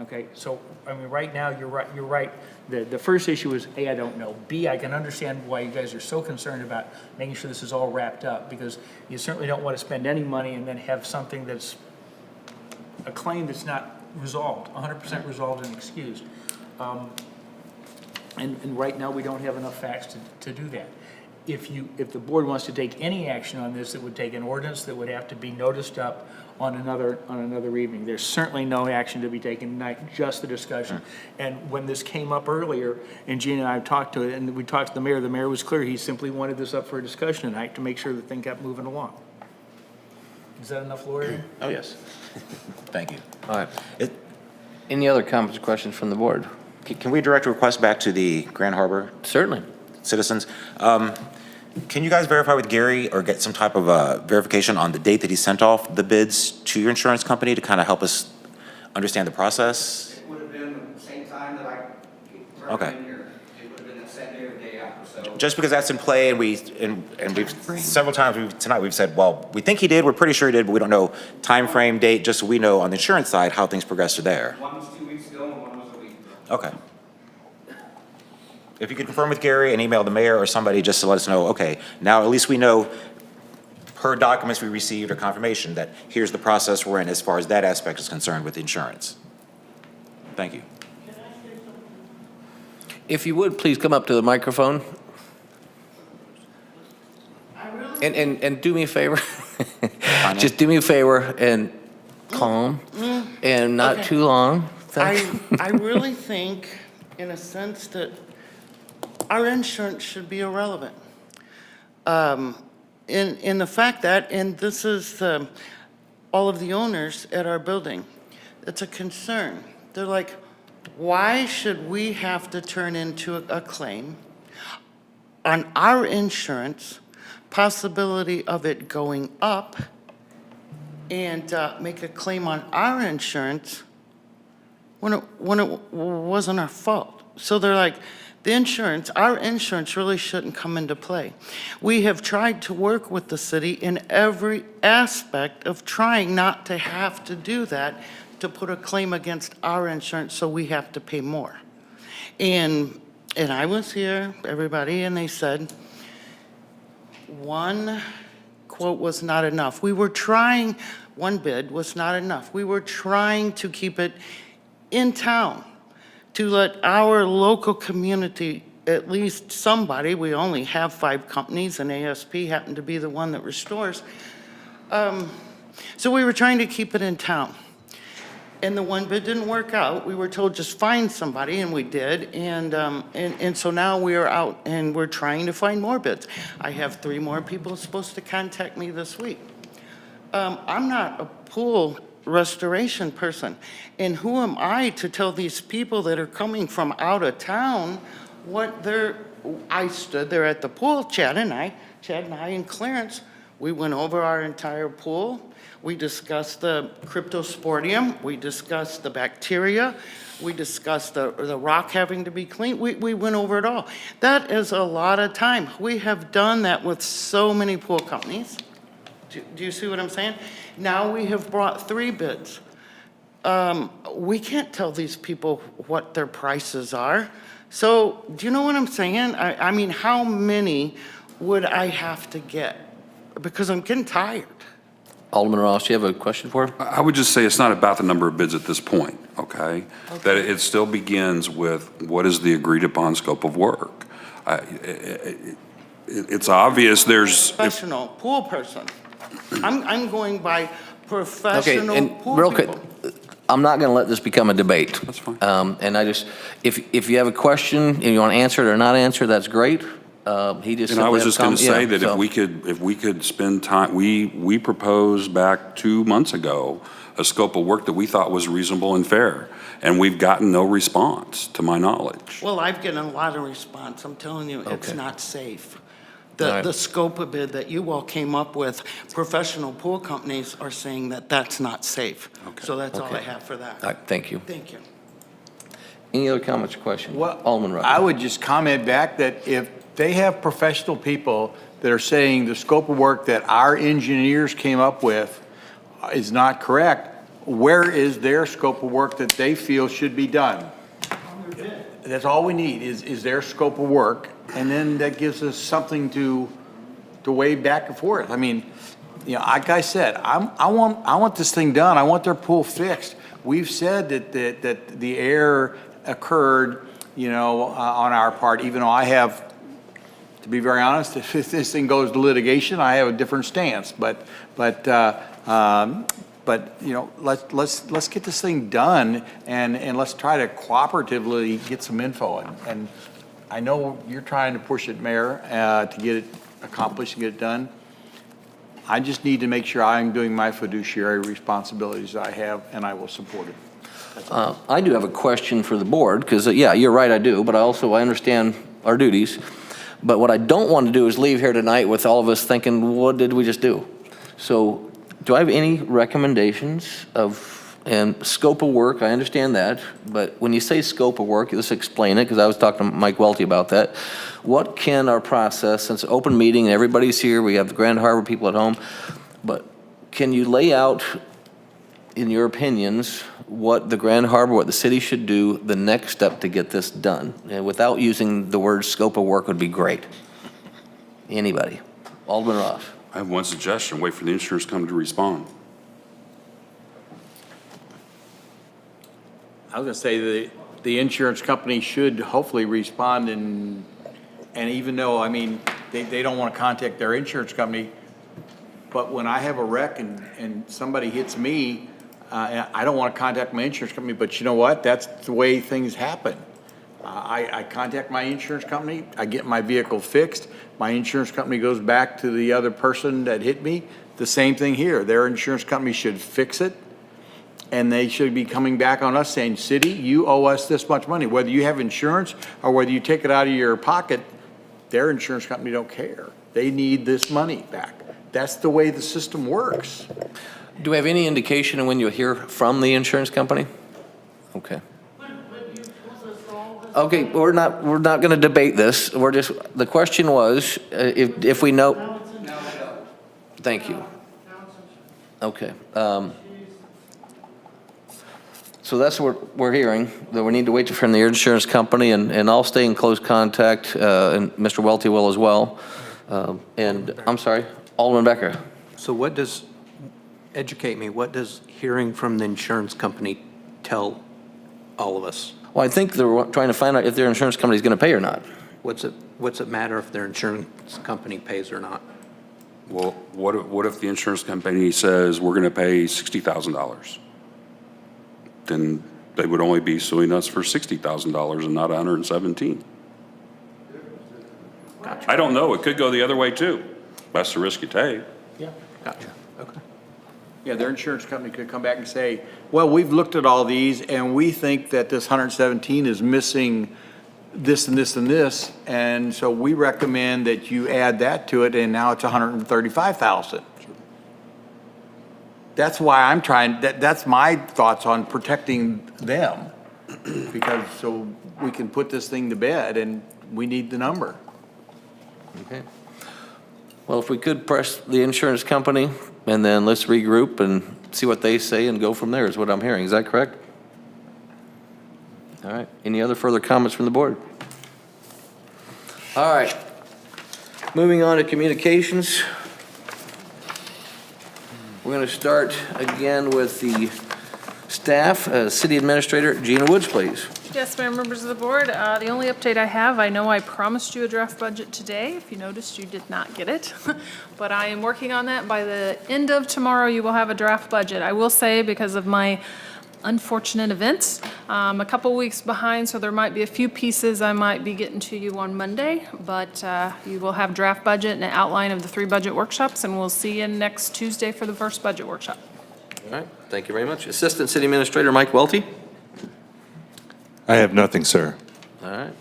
Okay, so, I mean, right now, you're right. The first issue is, A, I don't know. B, I can understand why you guys are so concerned about making sure this is all wrapped up, because you certainly don't want to spend any money and then have something that's a claim that's not resolved, 100% resolved and excused. And right now, we don't have enough facts to do that. If the board wants to take any action on this, it would take an ordinance that would have to be noticed up on another evening. There's certainly no action to be taken tonight, just the discussion. And when this came up earlier, and Gina and I talked to it, and we talked to the mayor was clear, he simply wanted this up for a discussion tonight to make sure the thing kept moving along. Is that enough, Lori? Oh, yes. Thank you. All right. Any other comments or questions from the board? Can we direct a request back to the Grand Harbor Certainly. citizens? Can you guys verify with Gary or get some type of verification on the date that he sent off the bids to your insurance company to kind of help us understand the process? It would have been the same time that I Okay. here. It would have been the same day or the day after, so. Just because that's in play, and we've several times tonight we've said, well, we think he did, we're pretty sure he did, but we don't know time frame, date, just so we know on the insurance side how things progressed to there. One was 2 weeks ago and one was a week ago. Okay. If you could confirm with Gary and email the mayor or somebody just to let us know, okay, now at least we know per documents we received or confirmation that here's the process we're in as far as that aspect is concerned with insurance. Thank you. If you would, please come up to the microphone. And do me a favor. Just do me a favor and calm and not Okay. too long. I really think, in a sense, that our insurance should be irrelevant. In the fact that, and this is all of the owners at our building, it's a concern. They're like, why should we have to turn into a claim on our insurance, possibility of it going up, and make a claim on our insurance when it wasn't our fault? So they're like, the insurance, our insurance really shouldn't come into play. We have tried to work with the city in every aspect of trying not to have to do that, to put a claim against our insurance so we have to pay more. And I was here, everybody, and they said, one quote was not enough. We were trying, one bid was not enough. We were trying to keep it in town, to let our local community, at least somebody, we only have 5 companies, and ASP happened to be the one that restores. So we were trying to keep it in town. And the one bid didn't work out. We were told just find somebody, and we did. And so now we are out, and we're trying to find more bids. I have 3 more people supposed to contact me this week. I'm not a pool restoration person. And who am I to tell these people that are coming from out of town what I stood there at the pool, Chad and I and Clarence, we went over our entire pool. We discussed the cryptosporidium. We discussed the bacteria. We discussed the rock having to be cleaned. We went over it all. That is a lot of time. We have done that with so many pool companies. Do you see what I'm saying? Now we have brought 3 bids. We can't tell these people what their prices are. So do you know what I'm saying? I mean, how many would I have to get? Because I'm getting tired. Alderman Ross, you have a question for him? I would just say it's not about the number of bids at this point, okay? That it still begins with what is the agreed upon scope of work. It's obvious there's. Professional pool person. I'm going by professional Okay, and pool real people. quick, I'm not going to let this become a debate. That's fine. And I just, if you have a question and you want to answer it or not answer, that's great. He just. And I was simply just going to say that so- if we could spend time, we proposed back 2 months ago a scope of work that we thought was reasonable and fair, and we've gotten no response, to my knowledge. Well, I've gotten a lot of response. I'm telling you, it's Okay. not safe. All right. The scope of it that you all came up with, professional pool companies are saying that that's not safe. Okay. So that's all I Okay. have for that. All right, thank you. Thank you. Any other comments or questions? Well, Alderman Rush. I would just comment back that if they have professional people that are saying the scope of work that our engineers came up with is not correct, where is their scope of work that they feel should be done? That's all we need is their scope of work, and then that gives us something to weigh back and forth. I mean, you know, like I said, I want this thing done. I want their pool fixed. We've said that the error occurred, you know, on our part, even though I have, to be very honest, if this thing goes to litigation, I have a different stance. But you know, let's get this thing done, and let's try to cooperatively get some info. And I know you're trying to push it, Mayor, to get it accomplished and get it done. I just need to make sure I'm doing my fiduciary responsibilities I have, and I will support it. I do have a question for the board, because, yeah, you're right, I do, but I understand our duties. But what I don't want to do is leave here tonight with all of us thinking, what did we just do? So do I have any recommendations and scope of work? I understand that, but when you say scope of work, let's explain it, because I was talking to Mike Welty about that. What can our process, since it's an open meeting and everybody's here, we have the Grand Harbor people at home, but can you lay out, in your opinions, what the Grand Harbor, what the city should do, the next step to get this done? And without using the word scope of work would be great. Anybody? Alderman Ross. I have one suggestion, wait for the insurance company to respond. I was going to say the insurance company should hopefully respond, and even though, I mean, they don't want to contact their insurance company, but when I have a wreck and somebody hits me, I don't want to contact my insurance company, but you know what? That's the way things happen. I contact my insurance company, I get my vehicle fixed, my insurance company goes back to the other person that hit me. The same thing here. Their insurance company should fix it, and they should be coming back on us saying, city, you owe us this much money. Whether you have insurance or whether you take it out of your pocket, their insurance company don't care. They need this money back. That's the way the system works. Do we have any indication of when you'll hear from the insurance company? Okay. Okay, we're not going to debate this. The question was, if we know. Thank you. Okay. So that's what we're hearing, that we need to wait from the insurance company, and I'll stay in close contact, and Mr. Welty will as well. And I'm sorry, Alderman Becker. So educate me, what does hearing from the insurance company tell all of us? Well, I think they're trying to find out if their insurance company is going to pay or not. What's it matter if their insurance company pays or not? Well, what if the insurance company says we're going to pay $60,000? Then they would only be suing us for $60,000 and not $117,000. Gotcha. I don't know. It could go the other way too. That's the risk you take. Yeah. Gotcha. Okay. Yeah, their insurance company could come back and say, well, we've looked at all these and we think that this 117 is missing this and this and this, and so we recommend that you add that to it, and now it's 135,000. That's why I'm trying, that's my thoughts on protecting them, because so we can put this thing to bed, and we need the number. Okay. Well, if we could press the insurance company, and then let's regroup and see what they say and go from there, is what I'm hearing. Is that correct? All right. Any other further comments from the board? All right. Moving on to communications. We're going to start again with the staff. City Administrator Gina Woods, please. Yes, Mayor, members of the board. The only update I have, I know I promised you a draft budget today. If you noticed, you did not get it. But I am working on that. By the end of tomorrow, you will have a draft budget. I will say, because of my unfortunate events, a couple weeks behind, so there might be a few pieces I might be getting to you on Monday. But you will have draft budget and an outline of the 3 budget workshops, and we'll see you next Tuesday for the first budget workshop. All right, thank you very much. Assistant City Administrator Mike Welty. I have nothing, sir. All right.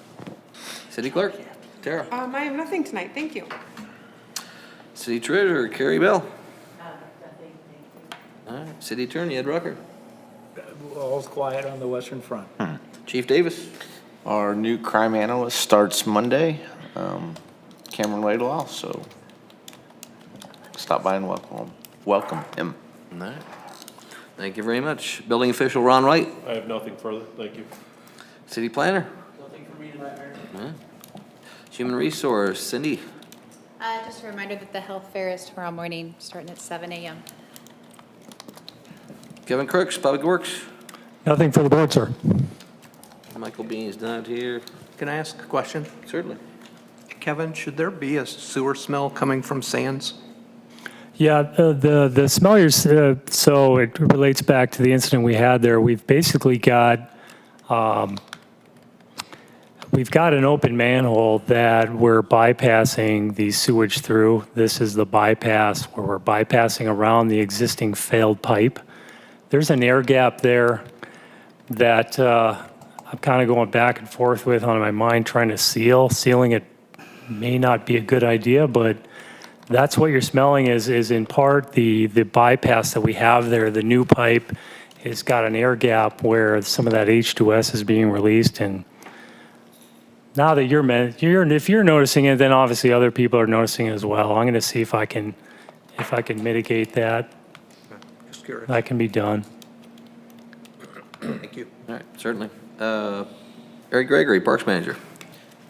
City Clerk Tara. I have nothing tonight, thank you. City Treasurer Carrie Bell. All right. City Attorney Ed Rucker. All's quiet on the western front. Chief Davis. Our new crime analyst starts Monday, Cameron Laidlaw, so stop by and welcome him. All right. Thank you very much. Building Official Ron Wright. I have nothing further. Thank you. City Planner. Nothing for me tonight, Mayor. All right. Human Resource Cindy. Just a reminder that the health fair is tomorrow morning, starting at 7 a.m. Kevin Crooks, Public Works. Nothing for the board, sir. Michael Bean is not here. Can I ask a question? Certainly. Kevin, should there be a sewer smell coming from Sands? Yeah, the smell so it relates back to the incident we had there. We've basically got an open manhole that we're bypassing the sewage through. This is the bypass where we're bypassing around the existing failed pipe. There's an air gap there that I'm kind of going back and forth with on my mind, trying to seal. Sealing it may not be a good idea, but that's what you're smelling is in part the bypass that we have there. The new pipe has got an air gap where some of that H2S is being released. And now that if you're noticing it, then obviously other people are noticing it as well. I'm going to see if I can mitigate that. Just curious. That can be done. Thank you. All right, certainly. Eric Gregory, Parks Manager.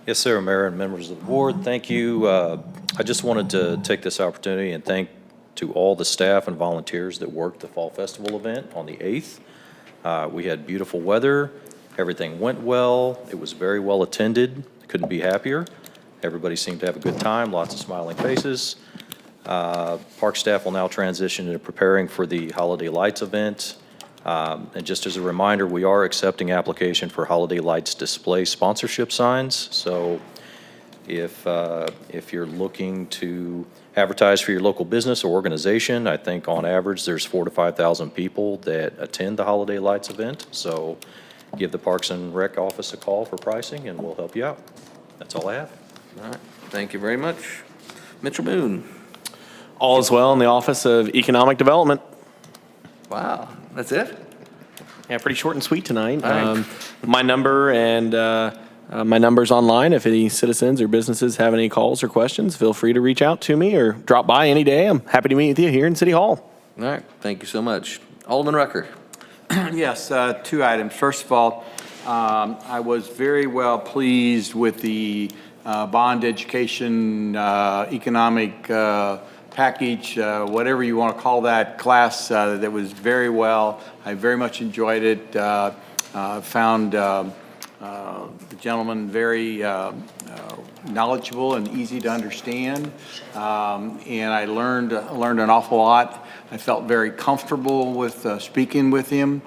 Yes, sir, Mayor and members of the board, thank you. I just wanted to take this opportunity and thank to all the staff and volunteers that worked the Fall Festival event on the 8th. We had beautiful weather. Everything went well. It was very well attended. Couldn't be happier. Everybody seemed to have a good time, lots of smiling faces. Park staff will now transition into preparing for the Holiday Lights event. And just as a reminder, we are accepting application for Holiday Lights display sponsorship signs. So if you're looking to advertise for your local business or organization, I think on average there's 4,000 to 5,000 people that attend the Holiday Lights event. So give the Parks and Rec office a call for pricing and we'll help you out. That's all I have. All right, thank you very much. Mitchell Moon. All is well in the Office of Economic Development. Wow, that's it? Yeah, pretty short and sweet tonight. All right. My number and my number's online. If any citizens or businesses have any calls or questions, feel free to reach out to me or drop by any day. I'm happy to meet with you here in City Hall. All right, thank you so much. Alderman Rucker. Yes, two items. First of all, I was very well pleased with the bond education economic package, whatever you want to call that class. That was very well. I very much enjoyed it. Found the gentleman very knowledgeable and easy to understand, and I learned an awful lot. I felt very comfortable with speaking with him,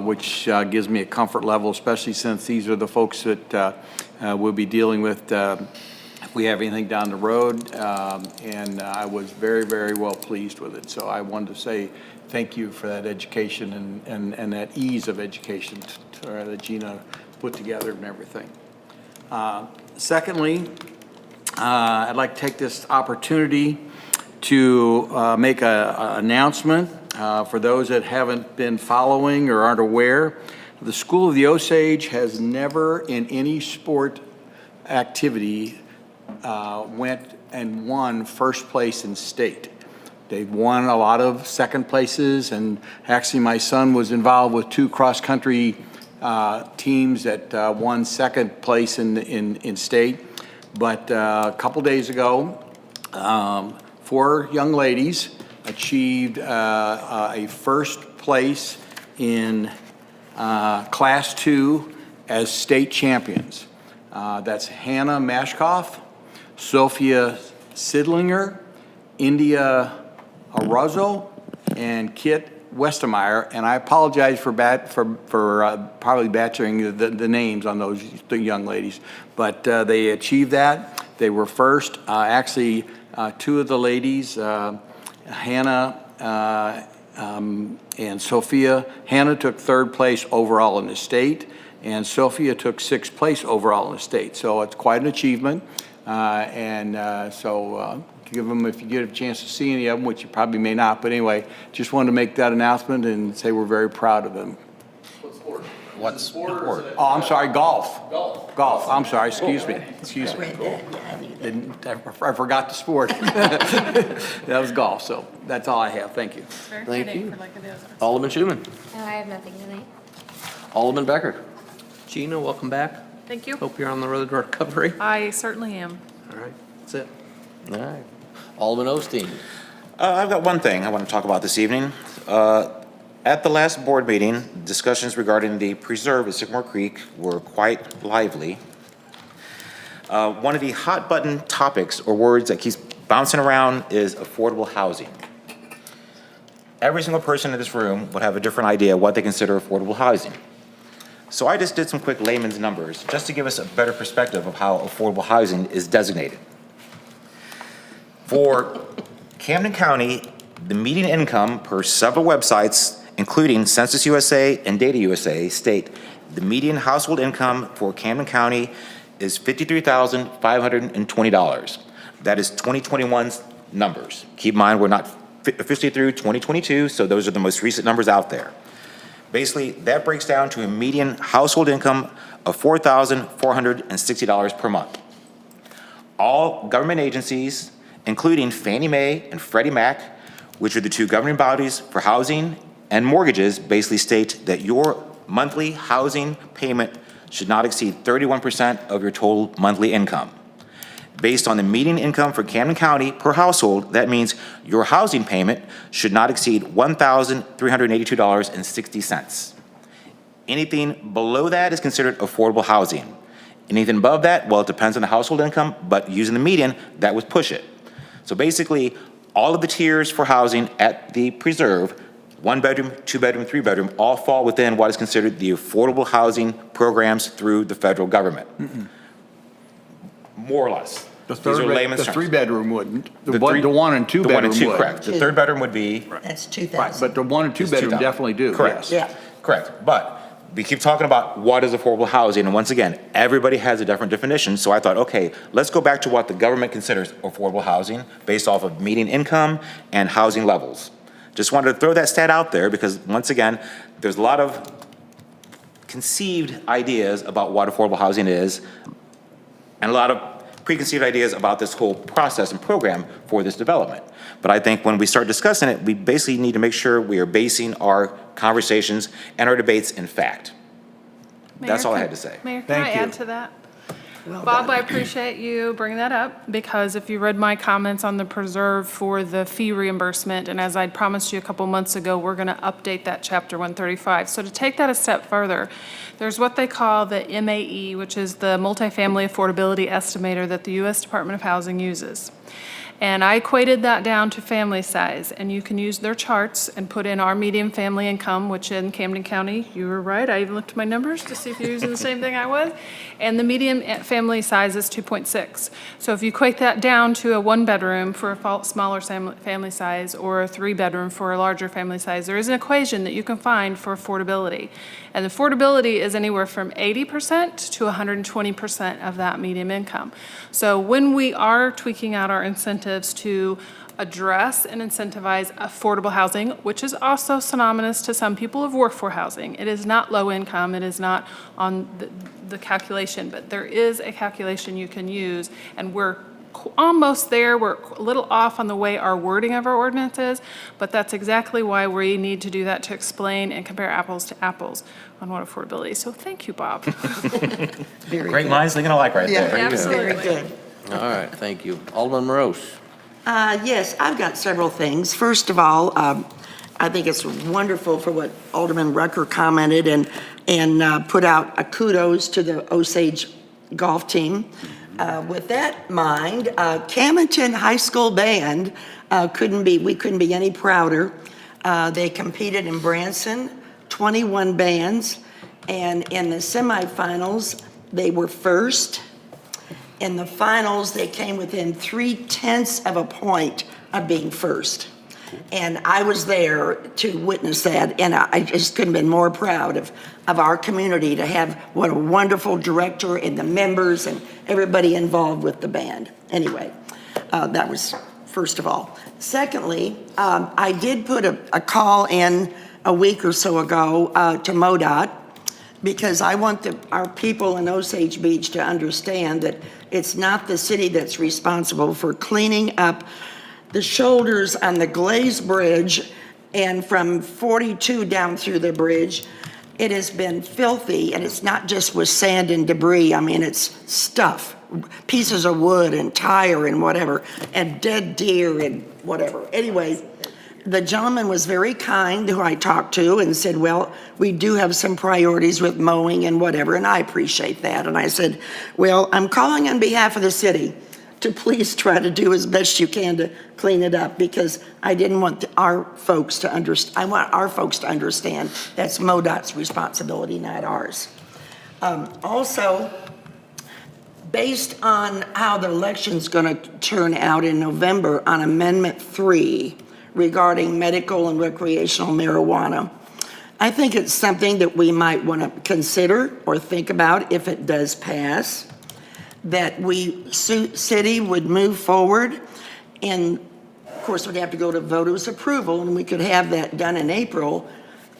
which gives me a comfort level, especially since these are the folks that we'll be dealing with if we have anything down the road, and I was very, very well pleased with it. So I wanted to say thank you for that education and that ease of education that Gina put together and everything. Secondly, I'd like to take this opportunity to make an announcement for those that haven't been following or aren't aware. The School of the Osage has never in any sport activity went and won first place in state. They've won a lot of second places, and actually my son was involved with 2 cross-country teams that won second place in state. But a couple days ago, 4 young ladies achieved a first place in Class 2 as state champions. That's Hannah Mashkoff, Sophia Sidlinger, India Arazo, and Kit Westermeyer. And I apologize for probably butchering the names on those young ladies, but they achieved that. They were first. Actually, 2 of the ladies, Hannah And Hannah took third place overall in the state, and Sophia took sixth place overall in the state. So it's quite an achievement. Give them, if you get a chance to see any of them, which you probably may not, but anyway, just wanted to make that announcement and say we're very proud of them. What sport? Oh, I'm sorry, golf. Golf, I'm sorry, excuse me. I forgot the sport. That was golf, so that's all I have, thank you. Thank you. Alderman Schuman. No, I have nothing tonight. Alderman Becker. Gina, welcome back. Thank you. Hope you're on the road to recovery. I certainly am. All right, that's it. All right. Alderman Osteen. I've got one thing I want to talk about this evening. At the last board meeting, discussions regarding the preserve at Sycamore Creek were quite lively. One of the hot button topics or words that keeps bouncing around is affordable housing. Every single person in this room would have a different idea what they consider affordable housing. So I just did some quick layman's numbers just to give us a better perspective of how affordable housing is designated. For Camden County, the median income per several websites, including Census USA and Data USA, state the median household income for Camden County is $53,520. That is 2021's numbers. Keep in mind, we're not officially through 2022, so those are the most recent numbers out there. Basically, that breaks down to a median household income of $4,460 per month. All government agencies, including Fannie Mae and Freddie Mac, which are the two governing bodies for housing and mortgages, basically state that your monthly housing payment should not exceed 31% of your total monthly income. Based on the median income for Camden County per household, that means your housing payment should not exceed $1,382.60. Anything below that is considered affordable housing. Anything above that, well, it depends on the household income, but using the median, that would push it. So basically, all of the tiers for housing at the preserve, 1 bedroom, 2 bedroom, 3 bedroom, all fall within what is considered the affordable housing programs through the federal government. More or less. These are layman's terms. 3 bedroom wouldn't. The three- 1 and 2 The 1 bedroom and 2, would. correct. The third bedroom would be. That's 2,000. Right, but the 1 and 2 It's bedroom 2,000. definitely do, Correct. yes. Yeah. Correct. But we keep talking about what is affordable housing, and once again, everybody has a different definition. So I thought, okay, let's go back to what the government considers affordable housing based off of median income and housing levels. Just wanted to throw that stat out there because, once again, there's a lot of conceived ideas about what affordable housing is and a lot of preconceived ideas about this whole process and program for this development. But I think when we start discussing it, we basically need to make sure we are basing our conversations and our debates in fact. That's all I had to say. Mayor, can I add to that? Bob, I appreciate you bringing that up, because if you read my comments on the preserve for the fee reimbursement, and as I'd promised you a couple months ago, we're going to update that chapter 135. So to take that a step further, there's what they call the MAE, which is the Multifamily Affordability Estimator that the U.S. Department of Housing uses. And I equated that down to family size, and you can use their charts and put in our median family income, which in Camden County, you were right, I even looked at my numbers to see if you're using the same thing I was, and the median family size is 2.6. So if you equate that down to a 1-bedroom for a smaller family size or a 3-bedroom for a larger family size, there is an equation that you can find for affordability. And affordability is anywhere from 80% to 120% of that median income. So when we are tweaking out our incentives to address and incentivize affordable housing, which is also synonymous to some people of work for housing. It is not low income, it is not on the calculation, but there is a calculation you can use, and we're almost there. We're a little off on the way our wording of our ordinance is, but that's exactly why we need to do that, to explain and compare apples to apples on what affordability is. So thank you, Bob. Great minds thinking alike right there. Absolutely. Very good. All right, thank you. Alderman Morose. Yes, I've got several things. First of all, I think it's wonderful for what Alderman Rucker commented and put out a kudos to the Osage golf team. With that in mind, Camden High School Band we couldn't be any prouder. They competed in Branson, 21 bands, and in the semifinals, they were first. In the finals, they came within 0.3 of a point of being first. And I was there to witness that, and I just couldn't have been more proud of our community to have what a wonderful director and the members and everybody involved with the band. Anyway, that was first of all. Secondly, I did put a call in a week or so ago to MoDOT, because I want our people in Osage Beach to understand that it's not the city that's responsible for cleaning up the shoulders on the Glaze Bridge and from 42 down through the bridge. It has been filthy, and it's not just with sand and debris. I mean, it's stuff, pieces of wood and tire and whatever, and dead deer and whatever. Anyway, the gentleman was very kind who I talked to and said, well, we do have some priorities with mowing and whatever, and I appreciate that. And I said, well, I'm calling on behalf of the city to please try to do as best you can to clean it up, because I didn't want our folks to understand. I want our folks to understand that's MoDOT's responsibility, not ours. Also, based on how the election's going to turn out in November on Amendment 3 regarding medical and recreational marijuana, I think it's something that we might want to consider or think about if it does pass, that we, city would move forward, and of course we'd have to go to voters' approval, and we could have that done in April,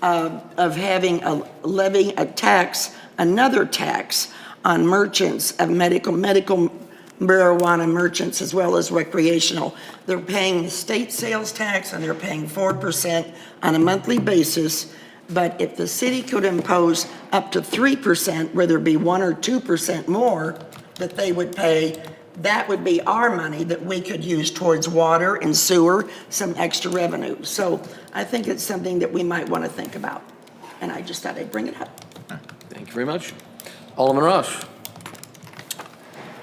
of having levying a tax, another tax on merchants of medical marijuana merchants as well as recreational. They're paying state sales tax and they're paying 4% on a monthly basis. But if the city could impose up to 3%, whether it be 1 or 2% more that they would pay, that would be our money that we could use towards water and sewer, some extra revenue. So I think it's something that we might want to think about. And I just thought I'd bring it up. Thank you very much. Alderman Rush.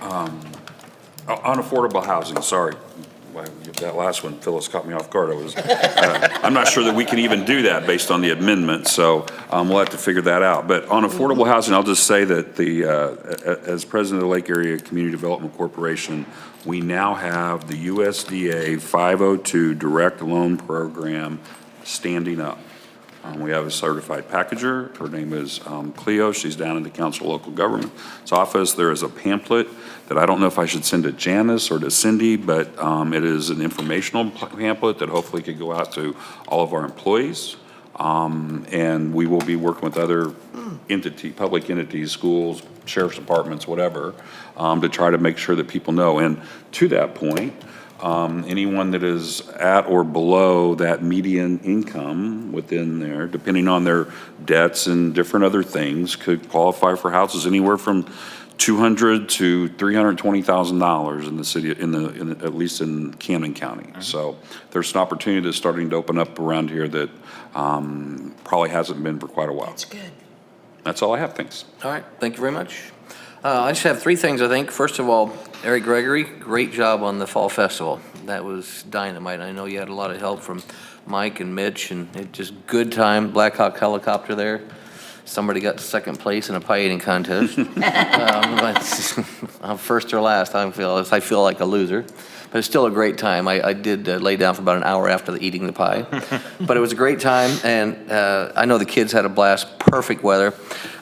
On affordable housing, sorry. That last one, Phyllis, caught me off guard. I'm not sure that we can even do that based on the amendment, so we'll have to figure that out. But on affordable housing, I'll just say that as president of the Lake Area Community Development Corporation, we now have the USDA 502 direct loan program standing up. We have a certified packager. Her name is Cleo. She's down in the Council of Local Government's office. There is a pamphlet that I don't know if I should send to Janice or to Cindy, but it is an informational pamphlet that hopefully could go out to all of our employees. And we will be working with other public entities, schools, sheriff's departments, whatever, to try to make sure that people know. And to that point, anyone that is at or below that median income within there, depending on their debts and different other things, could qualify for houses anywhere from $200,000 to $320,000 in the city, at least in Camden County. So there's an opportunity that's starting to open up around here that probably hasn't been for quite a while. That's good. That's all I have. Thanks. All right, thank you very much. I just have three things, I think. First of all, Eric Gregory, great job on the Fall Festival. That was dynamite. I know you had a lot of help from Mike and Mitch, and it just good time. Black Hawk helicopter there. Somebody got second place in a pie eating contest. But I'm first or last. I feel like a loser, but it's still a great time. I did lay down for about an hour after eating the pie, but it was a great time, and I know the kids had a blast. Perfect weather.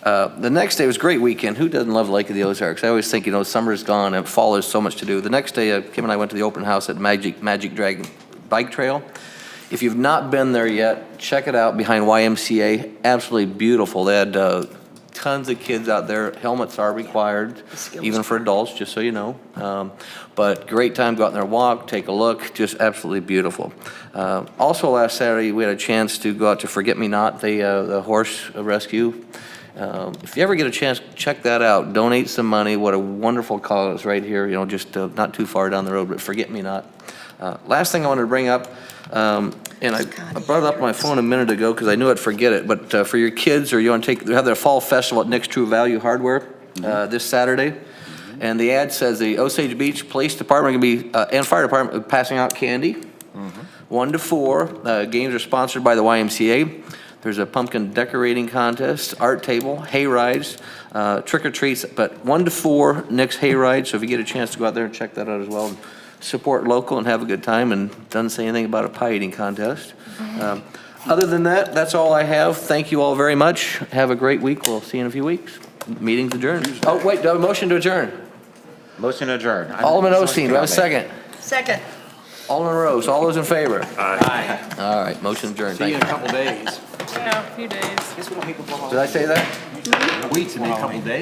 The next day was a great weekend. Who doesn't love Lake of the Ozarks? I always think, summer's gone and fall is so much to do. The next day, Kim and I went to the open house at Magic Dragon Bike Trail. If you've not been there yet, check it out behind YMCA. Absolutely beautiful. They had tons of kids out there. Helmets are required, even for adults, just so you know. But great time. Go out there, walk, take a look. Just absolutely beautiful. Also, last Saturday, we had a chance to go out to Forget Me Not, the horse rescue. If you ever get a chance, check that out. Donate some money. What a wonderful cause right here, just not too far down the road, but Forget Me Not. Last thing I wanted to bring up, and I brought it up on my phone a minute ago because I knew I'd forget it, but for your kids, or you want to have their fall festival at Nick's True Value Hardware this Saturday. And the ad says the Osage Beach Police Department and Fire Department passing out candy, 1 to 4. Games are sponsored by the YMCA. There's a pumpkin decorating contest, art table, hay rides, trick or treats, but 1 to 4 Nick's hay rides. So if you get a chance to go out there and check that out as well, and support local and have a good time, and doesn't say anything about a pie eating contest. Other than that, that's all I have. Thank you all very much. Have a great week. We'll see you in a few weeks. Meeting's adjourned. Oh, wait, do I have a motion to adjourn? Motion to adjourn. Alderman Osteen, do I have a second? Second. Alderman Rose, all those in favor? Aye. All right, motion adjourned. See you Thank in a couple days. Yeah, a few days. you. Did I say that? Weeks in a couple days.